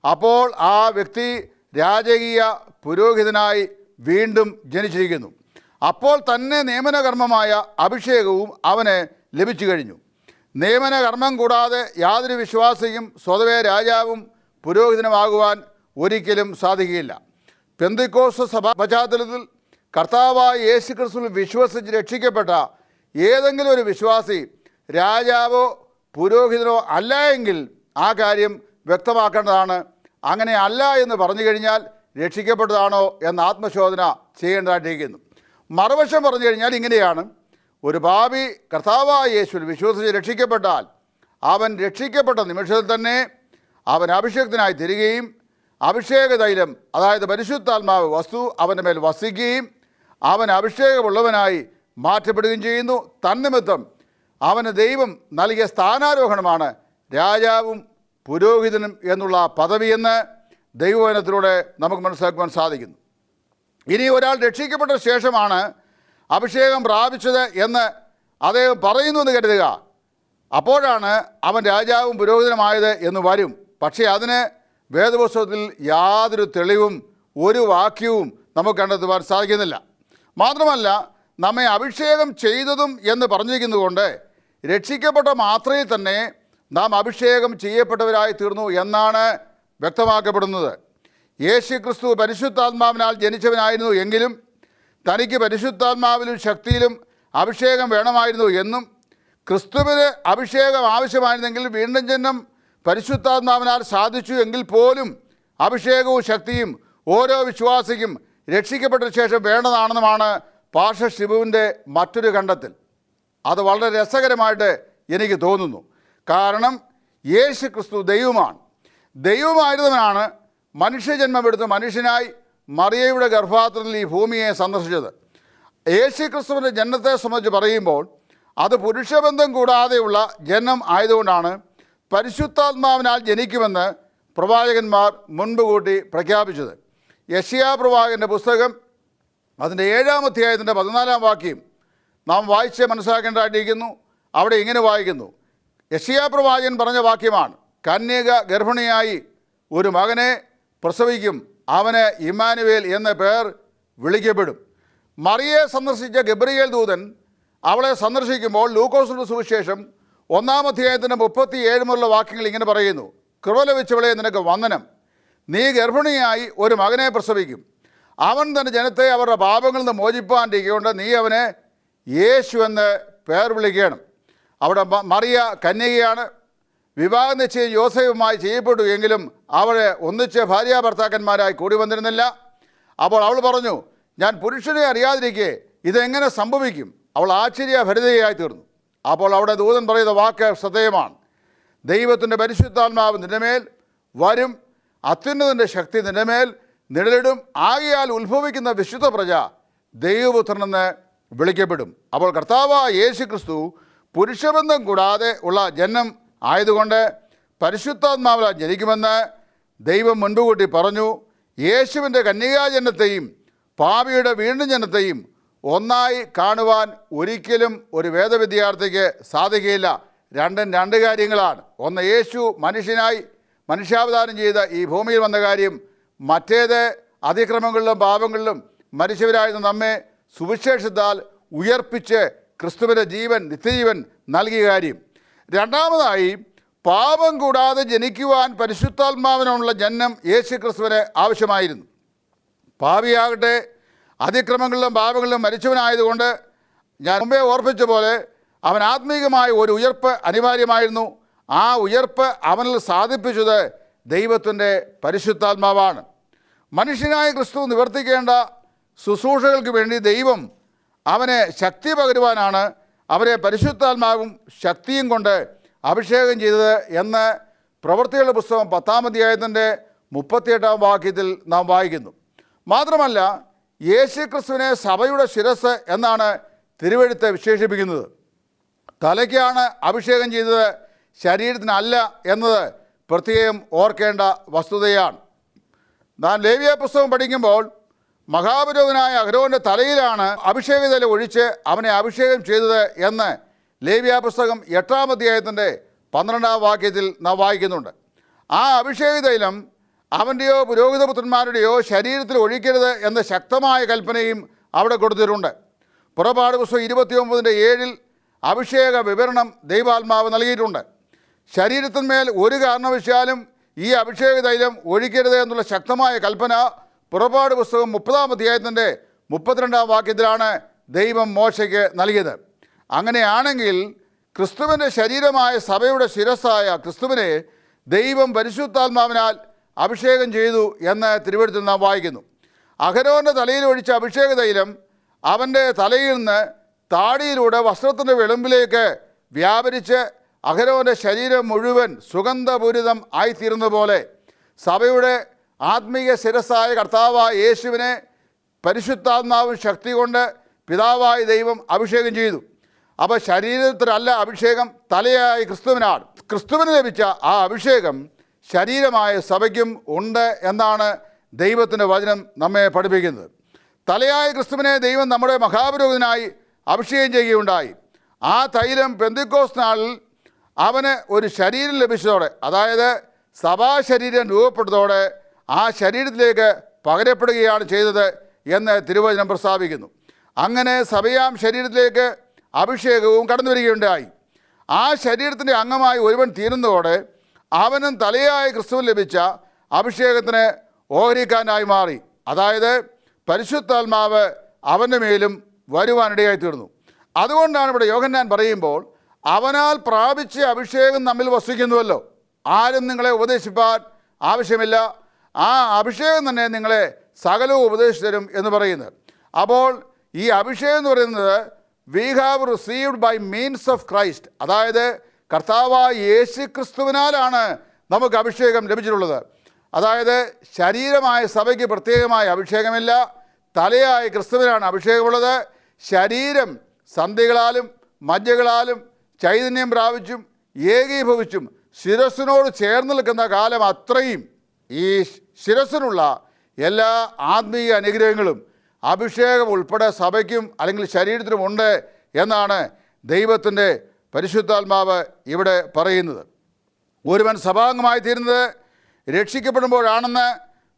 അപ്പോൾ ആ വ്യക്തി രാജകീയ പുരോഹിതനായി വീണ്ടും ജനിച്ചിരിക്കുന്നു. അപ്പോൾ തന്നെ നിയമനകർമ്മമായ അഭിഷേകവും അവന് ലഭിച്ചു കഴിഞ്ഞു. നിയമനകർമ്മം കൂടാതെ യാതൊരു വിശ്വാസിയും സ്വതവേ രാജാവും പുരോഹിതനുമാകുവാൻ ഒരിക്കലും സാധിക്കുകയില്ല. പെന്തക്കോസ്ത് സഭാ പശ്ചാത്തലത്തിൽ കർത്താവായ യേശു ക്രിസ്തുവിൽ വിശ്വസിച്ച് രക്ഷിക്കപ്പെട്ട ഏതെങ്കിലും ഒരു വിശ്വാസി രാജാവോ പുരോഹിതനോ അല്ല എങ്കിൽ ആ കാര്യം വ്യക്തമാക്കേണ്ടതാണ്. അങ്ങനെ അല്ല എന്ന് പറഞ്ഞു കഴിഞ്ഞാൽ രക്ഷിക്കപ്പെട്ടതാണോ എന്ന ആത്മശോധന ചെയ്യേണ്ടതായിട്ടിരിക്കുന്നു. മറുവശം പറഞ്ഞു കഴിഞ്ഞാൽ ഇങ്ങനെയാണ്: ഒരു പാപി കർത്താവായ യേശുവിൽ വിശ്വസിച്ച് രക്ഷിക്കപ്പെട്ടാൽ അവൻ രക്ഷിക്കപ്പെട്ട നിമിഷത്തിൽ തന്നെ അവൻ അഭിഷേകത്തിനായി തീരുകയും അഭിഷേക തൈലം, അതായത് പരിശുദ്ധാത്മാവ് വസ്തു അവൻ്റെ മേൽ വസിക്കുകയും അവൻ അഭിഷേകമുള്ളവനായി മാറ്റപ്പെടുകയും ചെയ്യുന്നു. തന്നിമിത്തം അവന് ദൈവം നൽകിയ സ്ഥാനാരോഹണമാണ് രാജാവും പുരോഹിതനും എന്നുള്ള പദവിയെന്ന് ദൈവവചനത്തിലൂടെ നമുക്ക് മനസ്സിലാക്കുവാൻ സാധിക്കുന്നു. ഇനി ഒരാൾ രക്ഷിക്കപ്പെട്ട ശേഷമാണ് അഭിഷേകം പ്രാപിച്ചത് എന്ന് അദ്ദേഹം പറയുന്നു എന്ന് കരുതുക. അപ്പോഴാണ് അവൻ രാജാവും പുരോഹിതനുമായത് എന്ന് വരും. പക്ഷേ അതിന് വേദപുസ്തകത്തിൽ യാതൊരു തെളിവും ഒരു വാക്യവും നമുക്ക് കണ്ടെത്തുവാൻ സാധിക്കുന്നില്ല. മാത്രമല്ല, നമ്മെ അഭിഷേകം ചെയ്തതും എന്ന് പറഞ്ഞിരിക്കുന്നതുകൊണ്ട് രക്ഷിക്കപ്പെട്ട മാത്രയിൽ തന്നെ നാം അഭിഷേകം ചെയ്യപ്പെട്ടവരായി തീർന്നു എന്നാണ് വ്യക്തമാക്കപ്പെടുന്നത്. യേശു ക്രിസ്തു പരിശുദ്ധാത്മാവിനാൽ ജനിച്ചവനായിരുന്നു എങ്കിലും തനിക്ക് പരിശുദ്ധാത്മാവിലും ശക്തിയിലും അഭിഷേകം വേണമായിരുന്നു എന്നും, ക്രിസ്തുവിന് അഭിഷേകം ആവശ്യമായിരുന്നെങ്കിൽ വീണ്ടും ജന്മം പരിശുദ്ധാത്മാവിനാൽ സാധിച്ചു എങ്കിൽ പോലും അഭിഷേകവും ശക്തിയും ഓരോ വിശ്വാസിക്കും രക്ഷിക്കപ്പെട്ട ശേഷം വേണ്ടതാണെന്നുമാണ് പാസ്റ്റർ ഷിബുവിൻ്റെ മറ്റൊരു കണ്ടെത്തൽ. അത് വളരെ രസകരമായിട്ട് എനിക്ക് തോന്നുന്നു. കാരണം യേശു ക്രിസ്തു ദൈവമാണ്. ദൈവമായിരുന്നവനാണ് മനുഷ്യജന്മമെടുത്ത് മനുഷ്യനായി മറിയയുടെ ഗർഭപാത്രത്തിൽ ഈ ഭൂമിയെ സന്ദർശിച്ചത്. യേശു ക്രിസ്തുവിൻ്റെ ജനനത്തെ സംബന്ധിച്ച് പറയുമ്പോൾ അത് പുരുഷബന്ധം കൂടാതെയുള്ള ജനനം ആയതുകൊണ്ടാണ് പരിശുദ്ധാത്മാവിനാൽ ജനിക്കുമെന്ന് പ്രവാചകന്മാർ മുൻപ് കൂട്ടി പ്രഖ്യാപിച്ചത്. യെശയ്യാ പ്രവാചകൻ്റെ പുസ്തകം അതിൻ്റെ 7-ാം അധ്യായത്തിൻ്റെ 14-ാം വാക്യം നാം വായിച്ച് മനസ്സിലാക്കേണ്ടതായിട്ടിരിക്കുന്നു. അവിടെ ഇങ്ങനെ വായിക്കുന്നു: യെശയ്യാ പ്രവാചകൻ പറഞ്ഞ വാക്യമാണ്, കന്യക ഗർഭിണിയായി ഒരു മകനെ പ്രസവിക്കും, അവന് ഇമ്മാനുവേൽ എന്ന പേർ വിളിക്കപ്പെടും. മറിയയെ സന്ദർശിച്ച ഗബ്രിയേൽ ദൂതൻ അവളെ സന്ദർശിക്കുമ്പോൾ ലൂക്കോസിന്റെ സുവിശേഷം 1-ാം അധ്യായത്തിൻ്റെ 37 മുതലുള്ള വാക്യങ്ങൾ ഇങ്ങനെ പറയുന്നു: കൃപ ലഭിച്ചവളെ, നിനക്ക് വന്ദനം, നീ ഗർഭിണിയായി ഒരു മകനെ പ്രസവിക്കും, അവൻ തൻ്റെ ജനത്തെ അവരുടെ പാപങ്ങളിൽ നിന്ന് മോചിപ്പാനിരിക്കൊണ്ട് നീ അവനെ യേശു എന്ന് പേർ വിളിക്കണം. അവിടെ മറിയ കന്യകയാണ്. വിവാഹ നിശ്ചയം യോസേഫുമായി ചെയ്യപ്പെട്ടു എങ്കിലും അവരെ ഒന്നിച്ച് ഭാര്യ ഭർത്താക്കന്മാരായി കൂടി വന്നിരുന്നില്ല. അപ്പോൾ അവൾ പറഞ്ഞു, ഞാൻ പുരുഷനെ അറിയാതിരിക്കെ ഇതെങ്ങനെ സംഭവിക്കും? അവൾ ആശ്ചര്യഭരിതയായി തീർന്നു. അപ്പോൾ അവിടെ ദൂതൻ പറയുന്ന വാക്ക് ശ്രദ്ധേയമാണ്. ദൈവത്തിൻ്റെ പരിശുദ്ധാത്മാവ് നിന്റെ മേൽ വരും, അത്യുന്നതൻ്റെ ശക്തി നിന്റെ മേൽ നിഴലിടും, ആകയാൽ ഉത്ഭവിക്കുന്ന വിശുദ്ധ പ്രജ ദൈവപുത്രനെന്ന് വിളിക്കപ്പെടും. അപ്പോൾ കർത്താവായ യേശു ക്രിസ്തു പുരുഷബന്ധം കൂടാതെ ഉള്ള ജനനം ആയതുകൊണ്ട് പരിശുദ്ധാത്മാവിൽ ജനിക്കുമെന്ന് ദൈവം മുൻകൂട്ടി പറഞ്ഞു. യേശുവിൻ്റെ കന്യകാജനനത്തെയും പാപിയുടെ വീണ്ടും ജനനത്തെയും ഒന്നായി കാണുവാൻ ഒരിക്കലും ഒരു വേദവിദ്യാർത്ഥിക്ക് സാധിക്കുകയില്ല. രണ്ടും രണ്ട് കാര്യങ്ങളാണ്. ഒന്ന്, യേശു മനുഷ്യനായി മനുഷ്യാവതാരം ചെയ്ത ഈ ഭൂമിയിൽ വന്ന കാര്യം. മറ്റേത്, അതിക്രമങ്ങളിലും പാപങ്ങളിലും മരിച്ചവരായിരുന്ന നമ്മെ സുവിശേഷത്താൽ ഉയർപ്പിച്ച് ക്രിസ്തുവിൻ്റെ ജീവൻ, നിത്യജീവൻ നൽകിയ കാര്യം. രണ്ടാമതായി, പാപം കൂടാതെ ജനിക്കുവാൻ പരിശുദ്ധാത്മാവിനുള്ള ജനനം യേശു ക്രിസ്തുവിന് ആവശ്യമായിരുന്നു. പാപിയാകട്ടെ അതിക്രമങ്ങളിലും പാപങ്ങളിലും മരിച്ചവനായതുകൊണ്ട് ഞാൻ മുമ്പേ ഓർപ്പിച്ച പോലെ അവൻ ആത്മീകമായ ഒരു ഉയർപ്പ് അനിവാര്യമായിരുന്നു. ആ ഉയർപ്പ് അവനിൽ സാധിപ്പിച്ചത് ദൈവത്തിൻ്റെ പരിശുദ്ധാത്മാവാണ്. മനുഷ്യനായ ക്രിസ്തു നിവർത്തിക്കേണ്ട ശുശ്രൂഷകൾക്ക് വേണ്ടി ദൈവം അവനെ ശക്തി പകരുവാനാണ് അവരെ പരിശുദ്ധാത്മാവും ശക്തിയും കൊണ്ട് അഭിഷേകം ചെയ്തത് എന്ന് പ്രവൃത്തികളുടെ പുസ്തകം 10-ാം അധ്യായത്തിൻ്റെ 38-ാം വാക്യത്തിൽ നാം വായിക്കുന്നു. മാത്രമല്ല, യേശു ക്രിസ്തുവിനെ സഭയുടെ ശിരസ്സ് എന്നാണ് തിരുവെഴുത്ത് വിശേഷിപ്പിക്കുന്നത്. തലയ്ക്കാണ് അഭിഷേകം ചെയ്തത്, ശരീരത്തിനല്ല എന്നത് പ്രത്യേകം ഓർക്കേണ്ട വസ്തുതയാണ്. നാം ലേവ്യ പുസ്തകം പഠിക്കുമ്പോൾ മഹാപുരോഹിതനായ അഹരോൻ്റെ തലയിലാണ് അഭിഷേകതൈലം ഒഴിച്ച് അവനെ അഭിഷേകം ചെയ്തത് എന്ന് ലേവ്യ പുസ്തകം 8-ാം അധ്യായത്തിൻ്റെ 12-ാം വാക്യത്തിൽ നാം വായിക്കുന്നുണ്ട്. ആ അഭിഷേകതൈലം അവൻ്റെയോ പുരോഹിതപുത്രന്മാരുടെയോ ശരീരത്തിൽ ഒഴിക്കരുത് എന്ന ശക്തമായ കൽപ്പനയും അവിടെ കൊടുത്തിട്ടുണ്ട്. പുറപ്പാട് പുസ്തകം 29:7 അഭിഷേക വിവരണം ദൈവാത്മാവ് നൽകിയിട്ടുണ്ട്. ശരീരത്തിന്മേൽ ഒരു കാരണവശാലും ഈ അഭിഷേക തൈലം ഒഴിക്കരുത് എന്നുള്ള ശക്തമായ കൽപ്പന പുറപ്പാട് പുസ്തകം 30-ാം അധ്യായത്തിൻ്റെ 32-ാം വാക്യത്തിലാണ് ദൈവം മോശയ്ക്ക് നൽകിയത്. അങ്ങനെയാണെങ്കിൽ ക്രിസ്തുവിൻ്റെ ശരീരമായ സഭയുടെ ശിരസ്സായ ക്രിസ്തുവിനെ ദൈവം പരിശുദ്ധാത്മാവിനാൽ അഭിഷേകം ചെയ്തു എന്ന് തിരുവെഴുത്തിൽ നാം വായിക്കുന്നു. അഹരോൻ്റെ തലയിൽ ഒഴിച്ച അഭിഷേക തൈലം അവൻ്റെ തലയിൽ നിന്ന് താടിയിലൂടെ വസ്ത്രത്തിൻ്റെ വിളമ്പിലേക്ക് വ്യാപരിച്ച് അഹരോൻ്റെ ശരീരം മുഴുവൻ സുഗന്ധപൂരിതം ആയിത്തീരുന്ന പോലെ സഭയുടെ ആത്മീയ ശിരസ്സായ കർത്താവായ യേശുവിനെ പരിശുദ്ധാത്മാവും ശക്തി കൊണ്ട് പിതാവായ ദൈവം അഭിഷേകം ചെയ്തു. അപ്പോൾ ശരീരത്തിലല്ല അഭിഷേകം, തലയായ ക്രിസ്തുവിനാണ്. ക്രിസ്തുവിന് ലഭിച്ച ആ അഭിഷേകം ശരീരമായ സഭയ്ക്കും ഉണ്ട് എന്നാണ് ദൈവത്തിൻ്റെ വചനം നമ്മെ പഠിപ്പിക്കുന്നത്. തലയായ ക്രിസ്തുവിനെ ദൈവം നമ്മുടെ മഹാപുരോഹിതനായി അഭിഷേകം ചെയ്യുകയുണ്ടായി. ആ തൈലം പെന്തിക്കോസ്ത് നാളിൽ അവന് ഒരു ശരീരം ലഭിച്ചതോടെ, അതായത് സഭാശരീരം രൂപപ്പെട്ടതോടെ ആ ശരീരത്തിലേക്ക് പകരപ്പെടുകയാണ് ചെയ്തത് എന്ന് തിരുവചനം പ്രസ്താവിക്കുന്നു. അങ്ങനെ സഭയാം ശരീരത്തിലേക്ക് അഭിഷേകവും കടന്നു വരികയുണ്ടായി. ആ ശരീരത്തിൻ്റെ അംഗമായി ഒരുവൻ തീരുന്നതോടെ അവനും തലയായ ക്രിസ്തുവിന് ലഭിച്ച അഭിഷേകത്തിന് ഓഹരിക്കാരനായി മാറി. അതായത് പരിശുദ്ധാത്മാവ് അവൻ്റെ മേലും വരുവാനിടയായി തീർന്നു. അതുകൊണ്ടാണ് ഇവിടെ യോഹന്നാൻ പറയുമ്പോൾ അവനാൽ പ്രാപിച്ച അഭിഷേകം നമ്മിൽ വസിക്കുന്നുവല്ലോ, ആരും നിങ്ങളെ ഉപദേശിപ്പാൻ ആവശ്യമില്ല, ആ അഭിഷേകം തന്നെ നിങ്ങളെ സകലവും ഉപദേശിച്ചു തരും എന്ന് പറയുന്നത്. അപ്പോൾ ഈ അഭിഷേകം എന്ന് പറയുന്നത് we have received by means of Christ, അതായത് കർത്താവായ യേശു ക്രിസ്തുവിനാലാണ് നമുക്ക് അഭിഷേകം ലഭിച്ചിട്ടുള്ളത്. അതായത് ശരീരമായ സഭയ്ക്ക് പ്രത്യേകമായ അഭിഷേകമില്ല, തലയായ ക്രിസ്തുവിനാണ് അഭിഷേകമുള്ളത്. ശരീരം സന്ധികളാലും മജ്ജകളാലും ചൈതന്യം പ്രാപിച്ചും ഏകീഭവിച്ചും ശിരസ്സിനോട് ചേർന്ന് നിൽക്കുന്ന കാലം അത്രയും ഈ ശിരസ്സിനുള്ള എല്ലാ ആത്മീയ അനുഗ്രഹങ്ങളും അഭിഷേകം ഉൾപ്പെടെ സഭയ്ക്കും അല്ലെങ്കിൽ ശരീരത്തിനുമുണ്ട് എന്നാണ് ദൈവത്തിൻ്റെ പരിശുദ്ധാത്മാവ് ഇവിടെ പറയുന്നത്. ഒരുവൻ സഭാംഗമായി തീരുന്നത് രക്ഷിക്കപ്പെടുമ്പോഴാണെന്ന്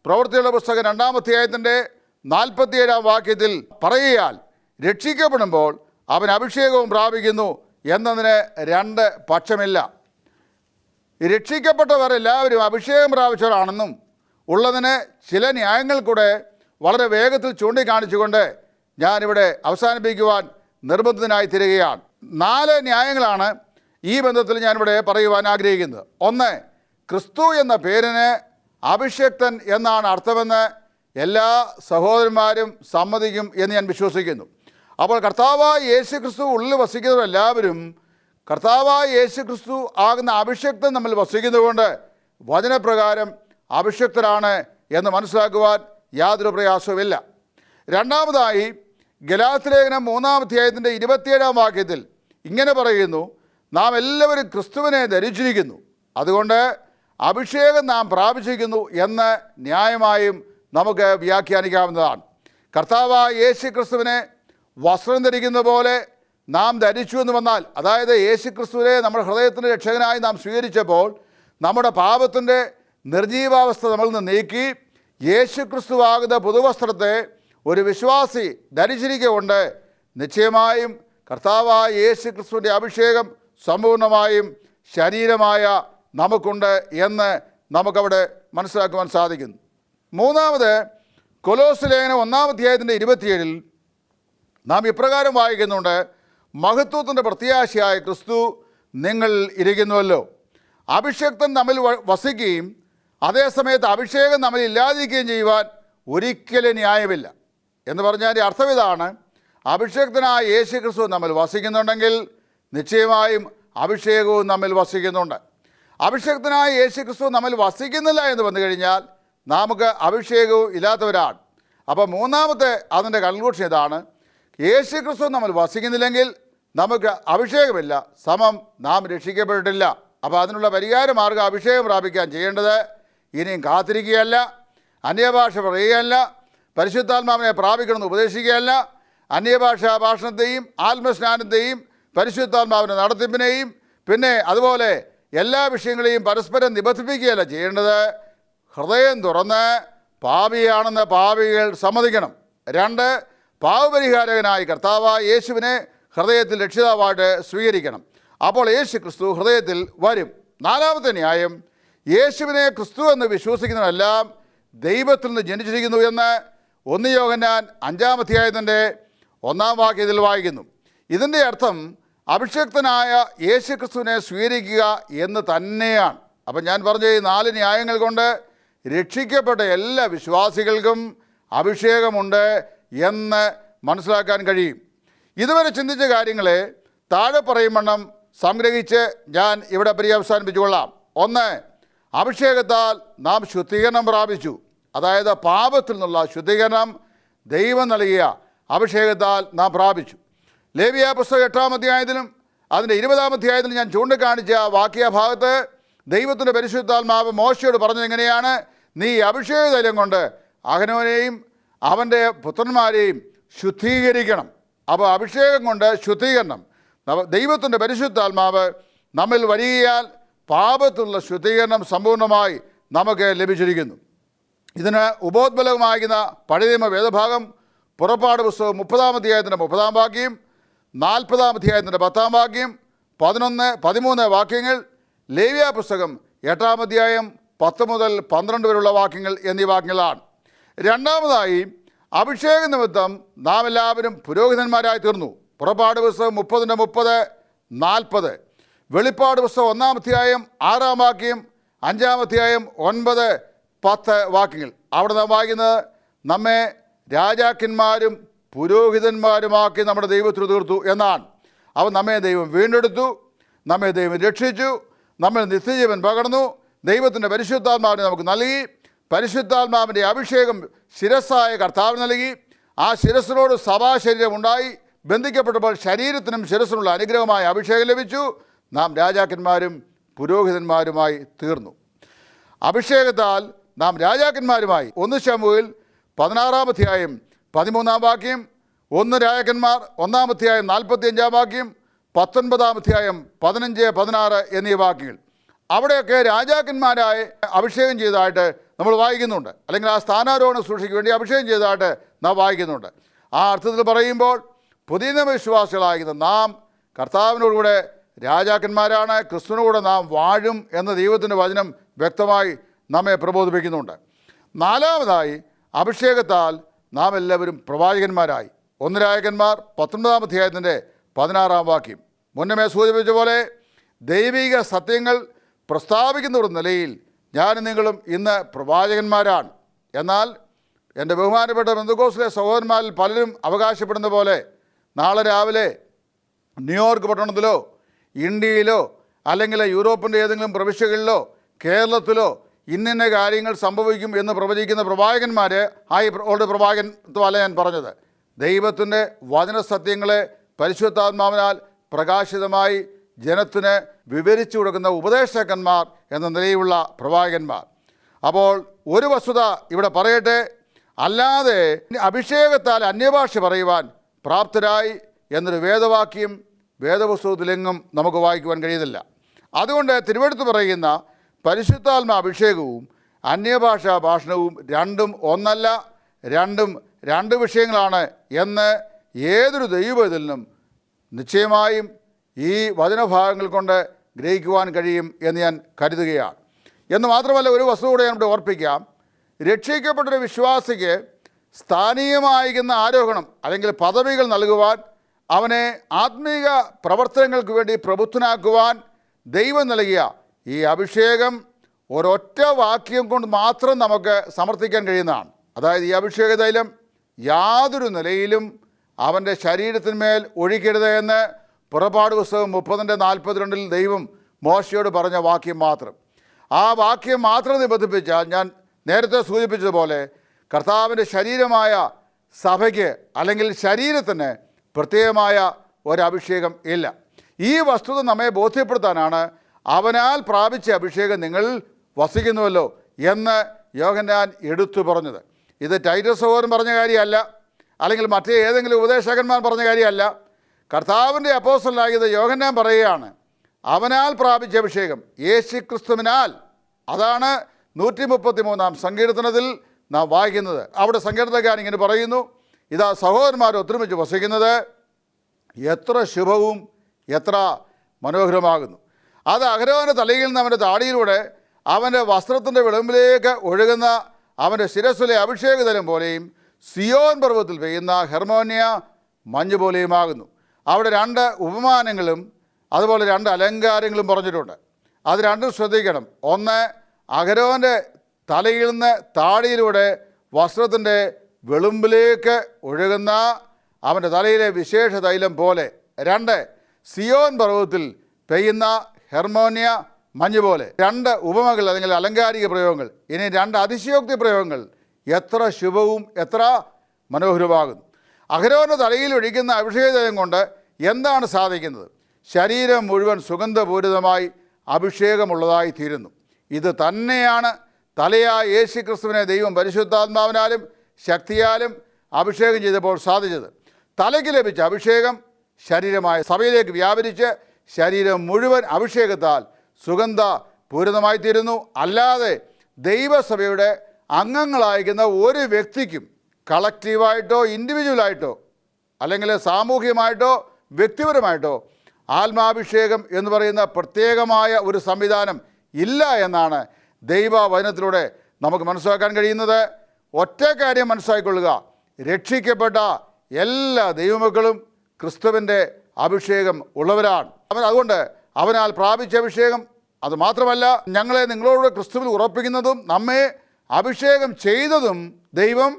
പ്രവൃത്തികളുടെ പുസ്തകം 2-ാം അധ്യായത്തിൻ്റെ 47-ാം വാക്യത്തിൽ പറയുകയാൽ രക്ഷിക്കപ്പെടുമ്പോൾ അവൻ അഭിഷേകവും പ്രാപിക്കുന്നു എന്നതിന് രണ്ട് പക്ഷമില്ല. രക്ഷിക്കപ്പെട്ടവർ എല്ലാവരും അഭിഷേകം പ്രാപിച്ചവരാണെന്നും ഉള്ളതിന് ചില ന്യായങ്ങൾ കൂടെ വളരെ വേഗത്തിൽ ചൂണ്ടിക്കാണിച്ചുകൊണ്ട് ഞാനിവിടെ അവസാനിപ്പിക്കുവാൻ നിർബന്ധിതനായി തീരുകയാണ്. 4 ന്യായങ്ങളാണ് ഈ ബന്ധത്തിൽ ഞാനിവിടെ പറയുവാൻ ആഗ്രഹിക്കുന്നത്. ഒന്ന്, ക്രിസ്തു എന്ന പേരിന് അഭിഷിക്തൻ എന്നാണ് അർത്ഥമെന്ന് എല്ലാ സഹോദരന്മാരും സമ്മതിക്കും എന്ന് ഞാൻ വിശ്വസിക്കുന്നു. അപ്പോൾ കർത്താവായ യേശു ക്രിസ്തു ഉള്ളിൽ വസിക്കുന്നവരെല്ലാവരും കർത്താവായ യേശു ക്രിസ്തു ആകുന്ന അഭിഷിക്തൻ നമ്മൾ വസിക്കുന്നതുകൊണ്ട് വചനപ്രകാരം അഭിഷിക്തരാണ് എന്ന് മനസ്സിലാക്കുവാൻ യാതൊരു പ്രയാസവുമില്ല. രണ്ടാമതായി, ഗലാത്യ ലേഖനം 3-ാം അധ്യായത്തിൻ്റെ 27-ാം വാക്യത്തിൽ ഇങ്ങനെ പറയുന്നു, നാം എല്ലാവരും ക്രിസ്തുവിനെ ധരിച്ചിരിക്കുന്നു, അതുകൊണ്ട് അഭിഷേകം നാം പ്രാപിച്ചിരിക്കുന്നു എന്ന് ന്യായമായും നമുക്ക് വ്യാഖ്യാനിക്കാവുന്നതാണ്. കർത്താവായ യേശു ക്രിസ്തുവിനെ വസ്ത്രം ധരിക്കുന്ന പോലെ നാം ധരിച്ചു എന്ന് വന്നാൽ, അതായത് യേശു ക്രിസ്തുവിനെ നമ്മുടെ ഹൃദയത്തിൻ്റെ രക്ഷകനായി നാം സ്വീകരിച്ചപ്പോൾ നമ്മുടെ പാപത്തിൻ്റെ നിർജീവാവസ്ഥ നമ്മളിൽ നിന്ന് നീക്കി യേശു ക്രിസ്തുവാകുന്ന പുതുവസ്ത്രത്തെ ഒരു വിശ്വാസി ധരിച്ചിരിക്കുകൊണ്ട് നിശ്ചയമായും കർത്താവായ യേശു ക്രിസ്തുവിൻ്റെ അഭിഷേകം സമ്പൂർണ്ണമായും ശരീരമായ നമുക്കുണ്ട് എന്ന് നമുക്കവിടെ മനസ്സിലാക്കുവാൻ സാധിക്കുന്നു. മൂന്നാമത്, കൊലോസ്യ ലേഖനം 1-ാം അധ്യായത്തിൻ്റെ 27-ൽ നാം ഇപ്രകാരം വായിക്കുന്നുണ്ട്, മഹത്വത്തിൻ്റെ പ്രത്യാശയായ ക്രിസ്തു നിങ്ങൾ ഇരിക്കുന്നുവല്ലോ. അഭിഷേക്തൻ നമ്മിൽ വസിക്കുകയും അതേസമയത്ത് അഭിഷേകം നമ്മിൽ ഇല്ലാതിരിക്കുകയും ചെയ്യുവാൻ ഒരിക്കലും ന്യായമില്ല എന്ന് പറഞ്ഞാൽ അർത്ഥം ഇതാണ്, അഭിഷേക്തനായ യേശു ക്രിസ്തു നമ്മിൽ വസിക്കുന്നുണ്ടെങ്കിൽ നിശ്ചയമായും അഭിഷേകവും നമ്മിൽ വസിക്കുന്നുണ്ട്. അഭിഷേക്തനായ യേശു ക്രിസ്തു നമ്മിൽ വസിക്കുന്നില്ല എന്ന് വന്നു കഴിഞ്ഞാൽ നമുക്ക് അഭിഷേകവും ഇല്ലാത്തവരാണ്. അപ്പോൾ മൂന്നാമത്തെ അതിൻ്റെ കൺക്ലൂഷൻ ഇതാണ്, യേശു ക്രിസ്തു നമ്മൾ വസിക്കുന്നില്ലെങ്കിൽ നമുക്ക് അഭിഷേകമില്ല, സമം നാം രക്ഷിക്കപ്പെട്ടിട്ടില്ല. അപ്പോൾ അതിനുള്ള പരിഹാര മാർഗ്ഗം അഭിഷേകം പ്രാപിക്കാൻ ചെയ്യേണ്ടത് ഇനിയും കാത്തിരിക്കുകയല്ല, അന്യഭാഷ പറയുകയല്ല, പരിശുദ്ധാത്മാവിനെ പ്രാപിക്കണമെന്ന് ഉപദേശിക്കുകയല്ല, അന്യഭാഷാ ഭാഷണത്തെയും ആത്മസ്നാനത്തെയും പരിശുദ്ധാത്മാവിൻ്റെ നടത്തിപ്പിനെയും പിന്നെ അതുപോലെ എല്ലാ വിഷയങ്ങളെയും പരസ്പരം നിബന്ധിപ്പിക്കുകയല്ല ചെയ്യേണ്ടത്, ഹൃദയം തുറന്ന് പാപിയാണെന്ന് പാപികൾ സമ്മതിക്കണം. 2, പാവപരിഹാരകനായി കർത്താവായ യേശുവിനെ ഹൃദയത്തിൽ രക്ഷിതാവായിട്ട് സ്വീകരിക്കണം. അപ്പോൾ യേശു ക്രിസ്തു ഹൃദയത്തിൽ വരും. 4-ാമത്തെ ന്യായം, യേശുവിനെ ക്രിസ്തു എന്ന് വിശ്വസിക്കുന്നവരെല്ലാം ദൈവത്തിൽ നിന്ന് ജനിച്ചിരിക്കുന്നു എന്ന് 1 യോഹന്നാൻ 5-ാം അധ്യായത്തിൻ്റെ 1-ാം വാക്യത്തിൽ വായിക്കുന്നു. ഇതിൻ്റെ അർത്ഥം അഭിഷിക്തനായ യേശു ക്രിസ്തുവിനെ സ്വീകരിക്കുക എന്ന് തന്നെയാണ്. അപ്പം ഞാൻ പറഞ്ഞ ഈ 4 ന്യായങ്ങൾ കൊണ്ട് രക്ഷിക്കപ്പെട്ട എല്ലാ വിശ്വാസികൾക്കും അഭിഷേകമുണ്ട് എന്ന് മനസ്സിലാക്കാൻ കഴിയും. ഇതുവരെ ചിന്തിച്ച കാര്യങ്ങളെ താഴെ പറയും വണ്ണം സംഗ്രഹിച്ച് ഞാൻ ഇവിടെ പര്യവസാനിപ്പിച്ചുകൊള്ളാം. 1, അഭിഷേകത്താൽ നാം ശുദ്ധീകരണം പ്രാപിച്ചു, അതായത് പാപത്തിൽ നിന്നുള്ള ശുദ്ധീകരണം ദൈവം നൽകിയ അഭിഷേകത്താൽ നാം പ്രാപിച്ചു. ലേവ്യ പുസ്തകം 8-ാം അധ്യായത്തിലും അതിൻ്റെ 20-ാം അധ്യായത്തിലും ഞാൻ ചൂണ്ടിക്കാണിച്ച വാക്യഭാഗത്ത് ദൈവത്തിൻ്റെ പരിശുദ്ധാത്മാവ് മോശയോട് പറഞ്ഞത് എങ്ങനെയാണ്, നീ അഭിഷേക തൈലം കൊണ്ട് അഹരോനെയും അവൻ്റെ പുത്രന്മാരെയും ശുദ്ധീകരിക്കണം. അപ്പോൾ അഭിഷേകം കൊണ്ട് ശുദ്ധീകരണം, ദൈവത്തിൻ്റെ പരിശുദ്ധാത്മാവ് നമ്മിൽ വരികയാൽ പാപത്തിലുള്ള ശുദ്ധീകരണം സമ്പൂർണ്ണമായി നമുക്ക് ലഭിച്ചിരിക്കുന്നു. ഇതിന് ഉപോദ്ബലകമാകുന്ന പഴയ നിയമ വേദഭാഗം പുറപ്പാട് പുസ്തകം 30-ാം അധ്യായത്തിൻ്റെ 30-ാം വാക്യം, 40-ാം അധ്യായത്തിൻ്റെ 10-ാം വാക്യം, 11, 13 വാക്യങ്ങൾ, ലേവ്യ പുസ്തകം 8-ാം അധ്യായം 10 മുതൽ 12 വരെയുള്ള വാക്യങ്ങൾ എന്നീ വാക്യങ്ങളാണ്. രണ്ടാമതായി, അഭിഷേക നിമിത്തം നാം എല്ലാവരും പുരോഹിതന്മാരായി തീർന്നു. പുറപ്പാട് പുസ്തകം 30-30, 40, വെളിപ്പാട് പുസ്തകം 1-ാം അധ്യായം 6-ാം വാക്യം, 5-ാം അധ്യായം 9, 10 വാക്യങ്ങൾ. അവിടെ നാം വായിക്കുന്നത്, നമ്മെ രാജാക്കന്മാരും പുരോഹിതന്മാരുമാക്കി നമ്മുടെ ദൈവത്തിൽ തീർത്തു എന്നാണ്. അവൻ നമ്മെ ദൈവം വീണ്ടെടുത്തു, നമ്മെ ദൈവം രക്ഷിച്ചു, നമ്മൾ നിത്യജീവൻ പകർന്നു, ദൈവത്തിൻ്റെ പരിശുദ്ധാത്മാവിനെ നമുക്ക് നൽകി, പരിശുദ്ധാത്മാവിൻ്റെ അഭിഷേകം ശിരസ്സായ കർത്താവിന് നൽകി, ആ ശിരസ്സിനോട് സഭാശരീരം ഉണ്ടായി, ബന്ധിക്കപ്പെട്ടപ്പോൾ ശരീരത്തിനും ശിരസ്സിനുള്ള അനുഗ്രഹമായ അഭിഷേകം ലഭിച്ചു, നാം രാജാക്കന്മാരും പുരോഹിതന്മാരുമായി തീർന്നു. അഭിഷേകത്താൽ നാം രാജാക്കന്മാരുമായി. 1 ശമൂവേൽ 16-ാം അധ്യായം 13-ാം വാക്യം, 1 രാജാക്കന്മാർ 1-ാം അധ്യായം 45-ാം വാക്യം, 19-ാം അധ്യായം 15, 16 എന്നീ വാക്യങ്ങൾ. അവിടെയൊക്കെ രാജാക്കന്മാരായി അഭിഷേകം ചെയ്തതായിട്ട് നമ്മൾ വായിക്കുന്നുണ്ട്, അല്ലെങ്കിൽ ആ സ്ഥാനാരോഹണ സൂക്ഷിക്ക് വേണ്ടി അഭിഷേകം ചെയ്തതായിട്ട് നാം വായിക്കുന്നുണ്ട്. ആ അർത്ഥത്തിൽ പറയുമ്പോൾ പുതിയ നിയമ വിശ്വാസികളായിരുന്ന നാം കർത്താവിനോടുകൂടെ രാജാക്കന്മാരാണ്, ക്രിസ്തുവിനോട് നാം വാഴും എന്ന ദൈവത്തിൻ്റെ വചനം വ്യക്തമായി നമ്മെ പ്രബോധിപ്പിക്കുന്നുണ്ട്. 4-മതായി, അഭിഷേകത്താൽ നാം എല്ലാവരും പ്രവാചകന്മാരായി. 1 രാജാക്കന്മാർ 19-ാം അധ്യായത്തിൻ്റെ 16-ാം വാക്യം. മുന്നമേ സൂചിപ്പിച്ച പോലെ ദൈവിക സത്യങ്ങൾ പ്രസ്താവിക്കുന്നവർ നിലയിൽ ഞാനും നിങ്ങളും ഇന്ന് പ്രവാചകന്മാരാണ്. എന്നാൽ എൻ്റെ ബഹുമാനപ്പെട്ട പെന്തക്കോസ്തിലെ സഹോദരന്മാരിൽ പലരും അവകാശപ്പെടുന്ന പോലെ നാളെ രാവിലെ ന്യൂയോർക്ക് പട്ടണത്തിലോ ഇന്ത്യയിലോ അല്ലെങ്കിൽ യൂറോപ്പിൻ്റെ ഏതെങ്കിലും പ്രവിശ്യകളിലോ കേരളത്തിലോ ഇന്നിന്ന കാര്യങ്ങൾ സംഭവിക്കും എന്ന് പ്രവചിക്കുന്ന പ്രവാചകന്മാർ പ്രവാചകത്വമല്ല ഞാൻ പറഞ്ഞത്. ദൈവത്തിൻ്റെ വചനസത്യങ്ങളെ പരിശുദ്ധാത്മാവിനാൽ പ്രകാശിതമായി ജനത്തിന് വിവരിച്ചു കൊടുക്കുന്ന ഉപദേശകന്മാർ എന്ന നിലയിലുള്ള പ്രവാചകന്മാർ. അപ്പോൾ ഒരു വസ്തുത ഇവിടെ പറയട്ടെ, അല്ലാതെ അഭിഷേകത്താൽ അന്യഭാഷ പറയുവാൻ പ്രാപ്തരായി എന്നൊരു വേദവാക്യം വേദപുസ്തകത്തിലെങ്ങും നമുക്ക് വായിക്കുവാൻ കഴിയുന്നില്ല. അതുകൊണ്ട് തിരുവെടുത്ത് പറയുന്ന പരിശുദ്ധാത്മ അഭിഷേകവും അന്യഭാഷാ ഭാഷണവും രണ്ടും ഒന്നല്ല, രണ്ടും രണ്ട് വിഷയങ്ങളാണ് എന്ന് ഏതൊരു ദൈവത്തിനും നിശ്ചയമായും ഈ വചനഭാഗങ്ങൾ കൊണ്ട് ഗ്രഹിക്കുവാൻ കഴിയും എന്ന് ഞാൻ കരുതുകയാണ്. എന്ന് മാത്രമല്ല, ഒരു വസ്തുത കൂടെ ഞാൻ ഇവിടെ ഓർപ്പിക്കാം. രക്ഷിക്കപ്പെട്ടൊരു വിശ്വാസിക്ക് സ്ഥാനീയമായിരിക്കുന്ന ആരോഹണം അല്ലെങ്കിൽ പദവികൾ നൽകുവാൻ, അവനെ ആത്മീക പ്രവർത്തനങ്ങൾക്ക് വേണ്ടി പ്രബുദ്ധനാക്കുവാൻ ദൈവം നൽകിയ ഈ അഭിഷേകം ഒരൊറ്റ വാക്യം കൊണ്ട് മാത്രം നമുക്ക് സമർത്ഥിക്കാൻ കഴിയുന്നതാണ്. അതായത് ഈ അഭിഷേക തൈലം യാതൊരു നിലയിലും അവൻ്റെ ശരീരത്തിന്മേൽ ഒഴിക്കരുത് എന്ന് പുറപ്പാട് പുസ്തകം 30:42 ദൈവം മോശയോട് പറഞ്ഞ വാക്യം മാത്രം. ആ വാക്യം മാത്രം നിബന്ധിപ്പിച്ചാൽ ഞാൻ നേരത്തെ സൂചിപ്പിച്ചതുപോലെ കർത്താവിൻ്റെ ശരീരമായ സഭയ്ക്ക് അല്ലെങ്കിൽ ശരീരത്തിന് പ്രത്യേകമായ ഒരഭിഷേകം ഇല്ല. ഈ വസ്തുത നമ്മെ ബോധ്യപ്പെടുത്താനാണ് അവനാൽ പ്രാപിച്ച അഭിഷേകം നിങ്ങൾ വസിക്കുന്നുവല്ലോ എന്ന് യോഹന്നാൻ എടുത്തു പറഞ്ഞത്. ഇത് ടൈറ്റസ് സഹോദരൻ പറഞ്ഞ കാര്യമല്ല, അല്ലെങ്കിൽ മറ്റേ ഏതെങ്കിലും ഉപദേശകന്മാർ പറഞ്ഞ കാര്യമല്ല. കർത്താവിൻ്റെ അപ്പോസ്തലനായത് യോഹന്നാൻ പറയുകയാണ്, അവനാൽ പ്രാപിച്ച അഭിഷേകം യേശുക്രിസ്തുവിനാൽ. അതാണ് 133-ാം സങ്കീർത്തനത്തിൽ നാം വായിക്കുന്നത്. അവിടെ സങ്കീർത്തനക്കാരൻ ഇങ്ങനെ പറയുന്നു, ഇതാ സഹോദരന്മാർ ഒത്തൊരുമിച്ച് വസിക്കുന്നത് എത്ര ശുഭവും എത്ര മനോഹരമാകുന്നു. അത് അഹരോന്റെ തലയിൽ നിന്ന് അവൻ്റെ താടിയിലൂടെ അവൻ്റെ വസ്ത്രത്തിൻ്റെ വിളമ്പിലേക്ക് ഒഴുകുന്ന അവൻ്റെ ശിരസ്സിലെ അഭിഷേകതലം പോലെയും സിയോൻ പർവ്വതത്തിൽ പെയ്യുന്ന ഹെർമോനിയ മഞ്ഞ് പോലെയുമാകുന്നു. അവിടെ 2 ഉപമാനങ്ങളും അതുപോലെ 2 അലങ്കാരങ്ങളും പറഞ്ഞിട്ടുണ്ട്. അത് രണ്ടും ശ്രദ്ധിക്കണം. ഒന്ന്, അഹരോൻ്റെ തലയിൽ നിന്ന് താടിയിലൂടെ വസ്ത്രത്തിൻ്റെ വെളുമ്പിലേക്ക് ഒഴുകുന്ന അവൻ്റെ തലയിലെ വിശേഷ തൈലം പോലെ. 2, സിയോൻ പർവ്വതത്തിൽ പെയ്യുന്ന ഹെർമോനിയ മഞ്ഞ് പോലെ. 2 ഉപമകൾ അല്ലെങ്കിൽ അലങ്കാരിക പ്രയോഗങ്ങൾ. ഇനി 2 അതിശയോക്തി പ്രയോഗങ്ങൾ. എത്ര ശുഭവും എത്ര മനോഹരമാകുന്നു. അഹരോന്റെ തലയിൽ ഒഴിക്കുന്ന അഭിഷേകം കൊണ്ട് എന്താണ് സാധിക്കുന്നത്? ശരീരം മുഴുവൻ സുഗന്ധപൂരിതമായി അഭിഷേകമുള്ളതായി തീരുന്നു. ഇത് തന്നെയാണ് തലയായ യേശുക്രിസ്തുവിനെ ദൈവം പരിശുദ്ധാത്മാവിനാലും ശക്തിയാലും അഭിഷേകം ചെയ്തപ്പോൾ സാധിച്ചത്. തലയ്ക്ക് ലഭിച്ച അഭിഷേകം ശരീരമായ സഭയിലേക്ക് വ്യാപരിച്ച് ശരീരം മുഴുവൻ അഭിഷേകത്താൽ സുഗന്ധ പൂരിതമായി തീരുന്നു. അല്ലാതെ ദൈവസഭയുടെ അംഗങ്ങളായിരിക്കുന്ന ഒരു വ്യക്തിക്കും കളക്റ്റീവായിട്ടോ ഇൻഡിവിജ്വലായിട്ടോ അല്ലെങ്കിൽ സാമൂഹികമായിട്ടോ വ്യക്തിപരമായിട്ടോ ആത്മാഭിഷേകം എന്ന് പറയുന്ന പ്രത്യേകമായ ഒരു സംവിധാനം ഇല്ല എന്നാണ് ദൈവവചനത്തിലൂടെ നമുക്ക് മനസ്സിലാക്കാൻ കഴിയുന്നത്. ഒറ്റ കാര്യം മനസ്സിലാക്കിക്കൊള്ളുക, രക്ഷിക്കപ്പെട്ട എല്ലാ ദൈവമക്കളും ക്രിസ്തുവിൻ്റെ അഭിഷേകം ഉള്ളവരാണ്. അതുകൊണ്ട് അവനാൽ പ്രാപിച്ച അഭിഷേകം അത് മാത്രമല്ല, ഞങ്ങളെ നിങ്ങളോട് ക്രിസ്തുവിൽ ഉറപ്പിക്കുന്നതും നമ്മെ അഭിഷേകം ചെയ്തതും ദൈവം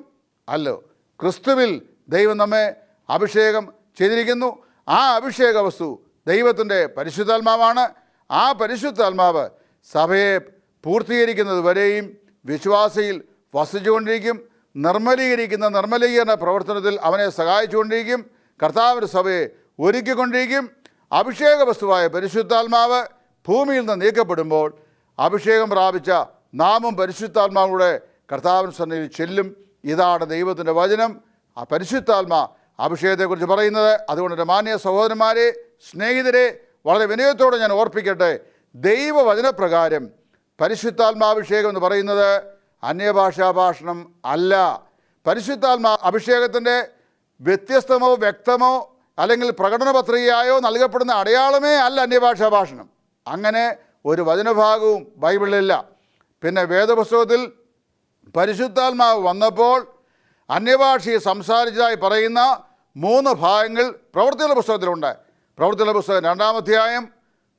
അല്ലോ. ക്രിസ്തുവിൽ ദൈവം നമ്മെ അഭിഷേകം ചെയ്തിരിക്കുന്നു. ആ അഭിഷേക വസ്തു ദൈവത്തിൻ്റെ പരിശുദ്ധാത്മാവാണ്. ആ പരിശുദ്ധാത്മാവ് സഭയെ പൂർത്തീകരിക്കുന്നത് വരെയും വിശ്വാസിയിൽ വസിച്ചുകൊണ്ടിരിക്കും. നിർമ്മലീകരിക്കുന്ന നിർമ്മലീകരണ പ്രവർത്തനത്തിൽ അവനെ സഹായിച്ചുകൊണ്ടിരിക്കും. കർത്താവിൻ്റെ സഭയെ ഒരുക്കിക്കൊണ്ടിരിക്കും. അഭിഷേക വസ്തുവായ പരിശുദ്ധാത്മാവ് ഭൂമിയിൽ നിന്ന് നീക്കപ്പെടുമ്പോൾ അഭിഷേകം പ്രാപിച്ച നാമും പരിശുദ്ധാത്മാവിടെ കർത്താവിൻ്റെ സന്നിധിയിൽ ചെല്ലും. ഇതാണ് ദൈവത്തിൻ്റെ വചനം. ആ പരിശുദ്ധാത്മാ അഭിഷേകത്തെക്കുറിച്ച് പറയുന്നത്. അതുകൊണ്ട് എൻ്റെ മാന്യ സഹോദരന്മാരെ, സ്നേഹിതരെ, വളരെ വിനയത്തോടെ ഞാൻ ഓർപ്പിക്കട്ടെ, ദൈവവചനപ്രകാരം പരിശുദ്ധാത്മാഭിഷേകം എന്ന് പറയുന്നത് അന്യഭാഷാ ഭാഷണം അല്ല. പരിശുദ്ധാത്മാ അഭിഷേകത്തിൻ്റെ വ്യത്യസ്തമോ വ്യക്തമോ അല്ലെങ്കിൽ പ്രകടന പത്രികയായോ നൽകപ്പെടുന്ന അടയാളമേ അല്ല അന്യഭാഷാ ഭാഷണം. അങ്ങനെ ഒരു വചനഭാഗവും ബൈബിളിലില്ല. പിന്നെ വേദപുസ്തകത്തിൽ പരിശുദ്ധാത്മാവ് വന്നപ്പോൾ അന്യഭാഷയെ സംസാരിച്ചതായി പറയുന്ന 3 ഭാഗങ്ങൾ പ്രവൃത്തികളുടെ പുസ്തകത്തിലുണ്ട്. പ്രവൃത്തികളുടെ പുസ്തകം 2-ാം അധ്യായം,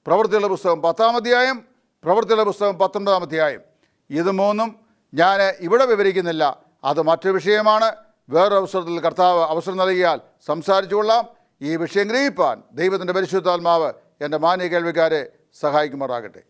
പ്രവൃത്തികളുടെ പുസ്തകം 10-ാം അധ്യായം, പ്രവൃത്തികളുടെ പുസ്തകം 19-ാം അധ്യായം. ഇത് മൂന്നും ഞാൻ ഇവിടെ വിവരിക്കുന്നില്ല, അത് മറ്റൊരു വിഷയമാണ്. വേറൊരു അവസരത്തിൽ കർത്താവ് അവസരം നൽകിയാൽ സംസാരിച്ചു കൊള്ളാം. ഈ വിഷയം ഗ്രഹിപ്പാൻ ദൈവത്തിൻ്റെ പരിശുദ്ധാത്മാവ് എൻ്റെ മാന്യ കേൾവിക്കാരെ സഹായിക്കുമാറാകട്ടെ.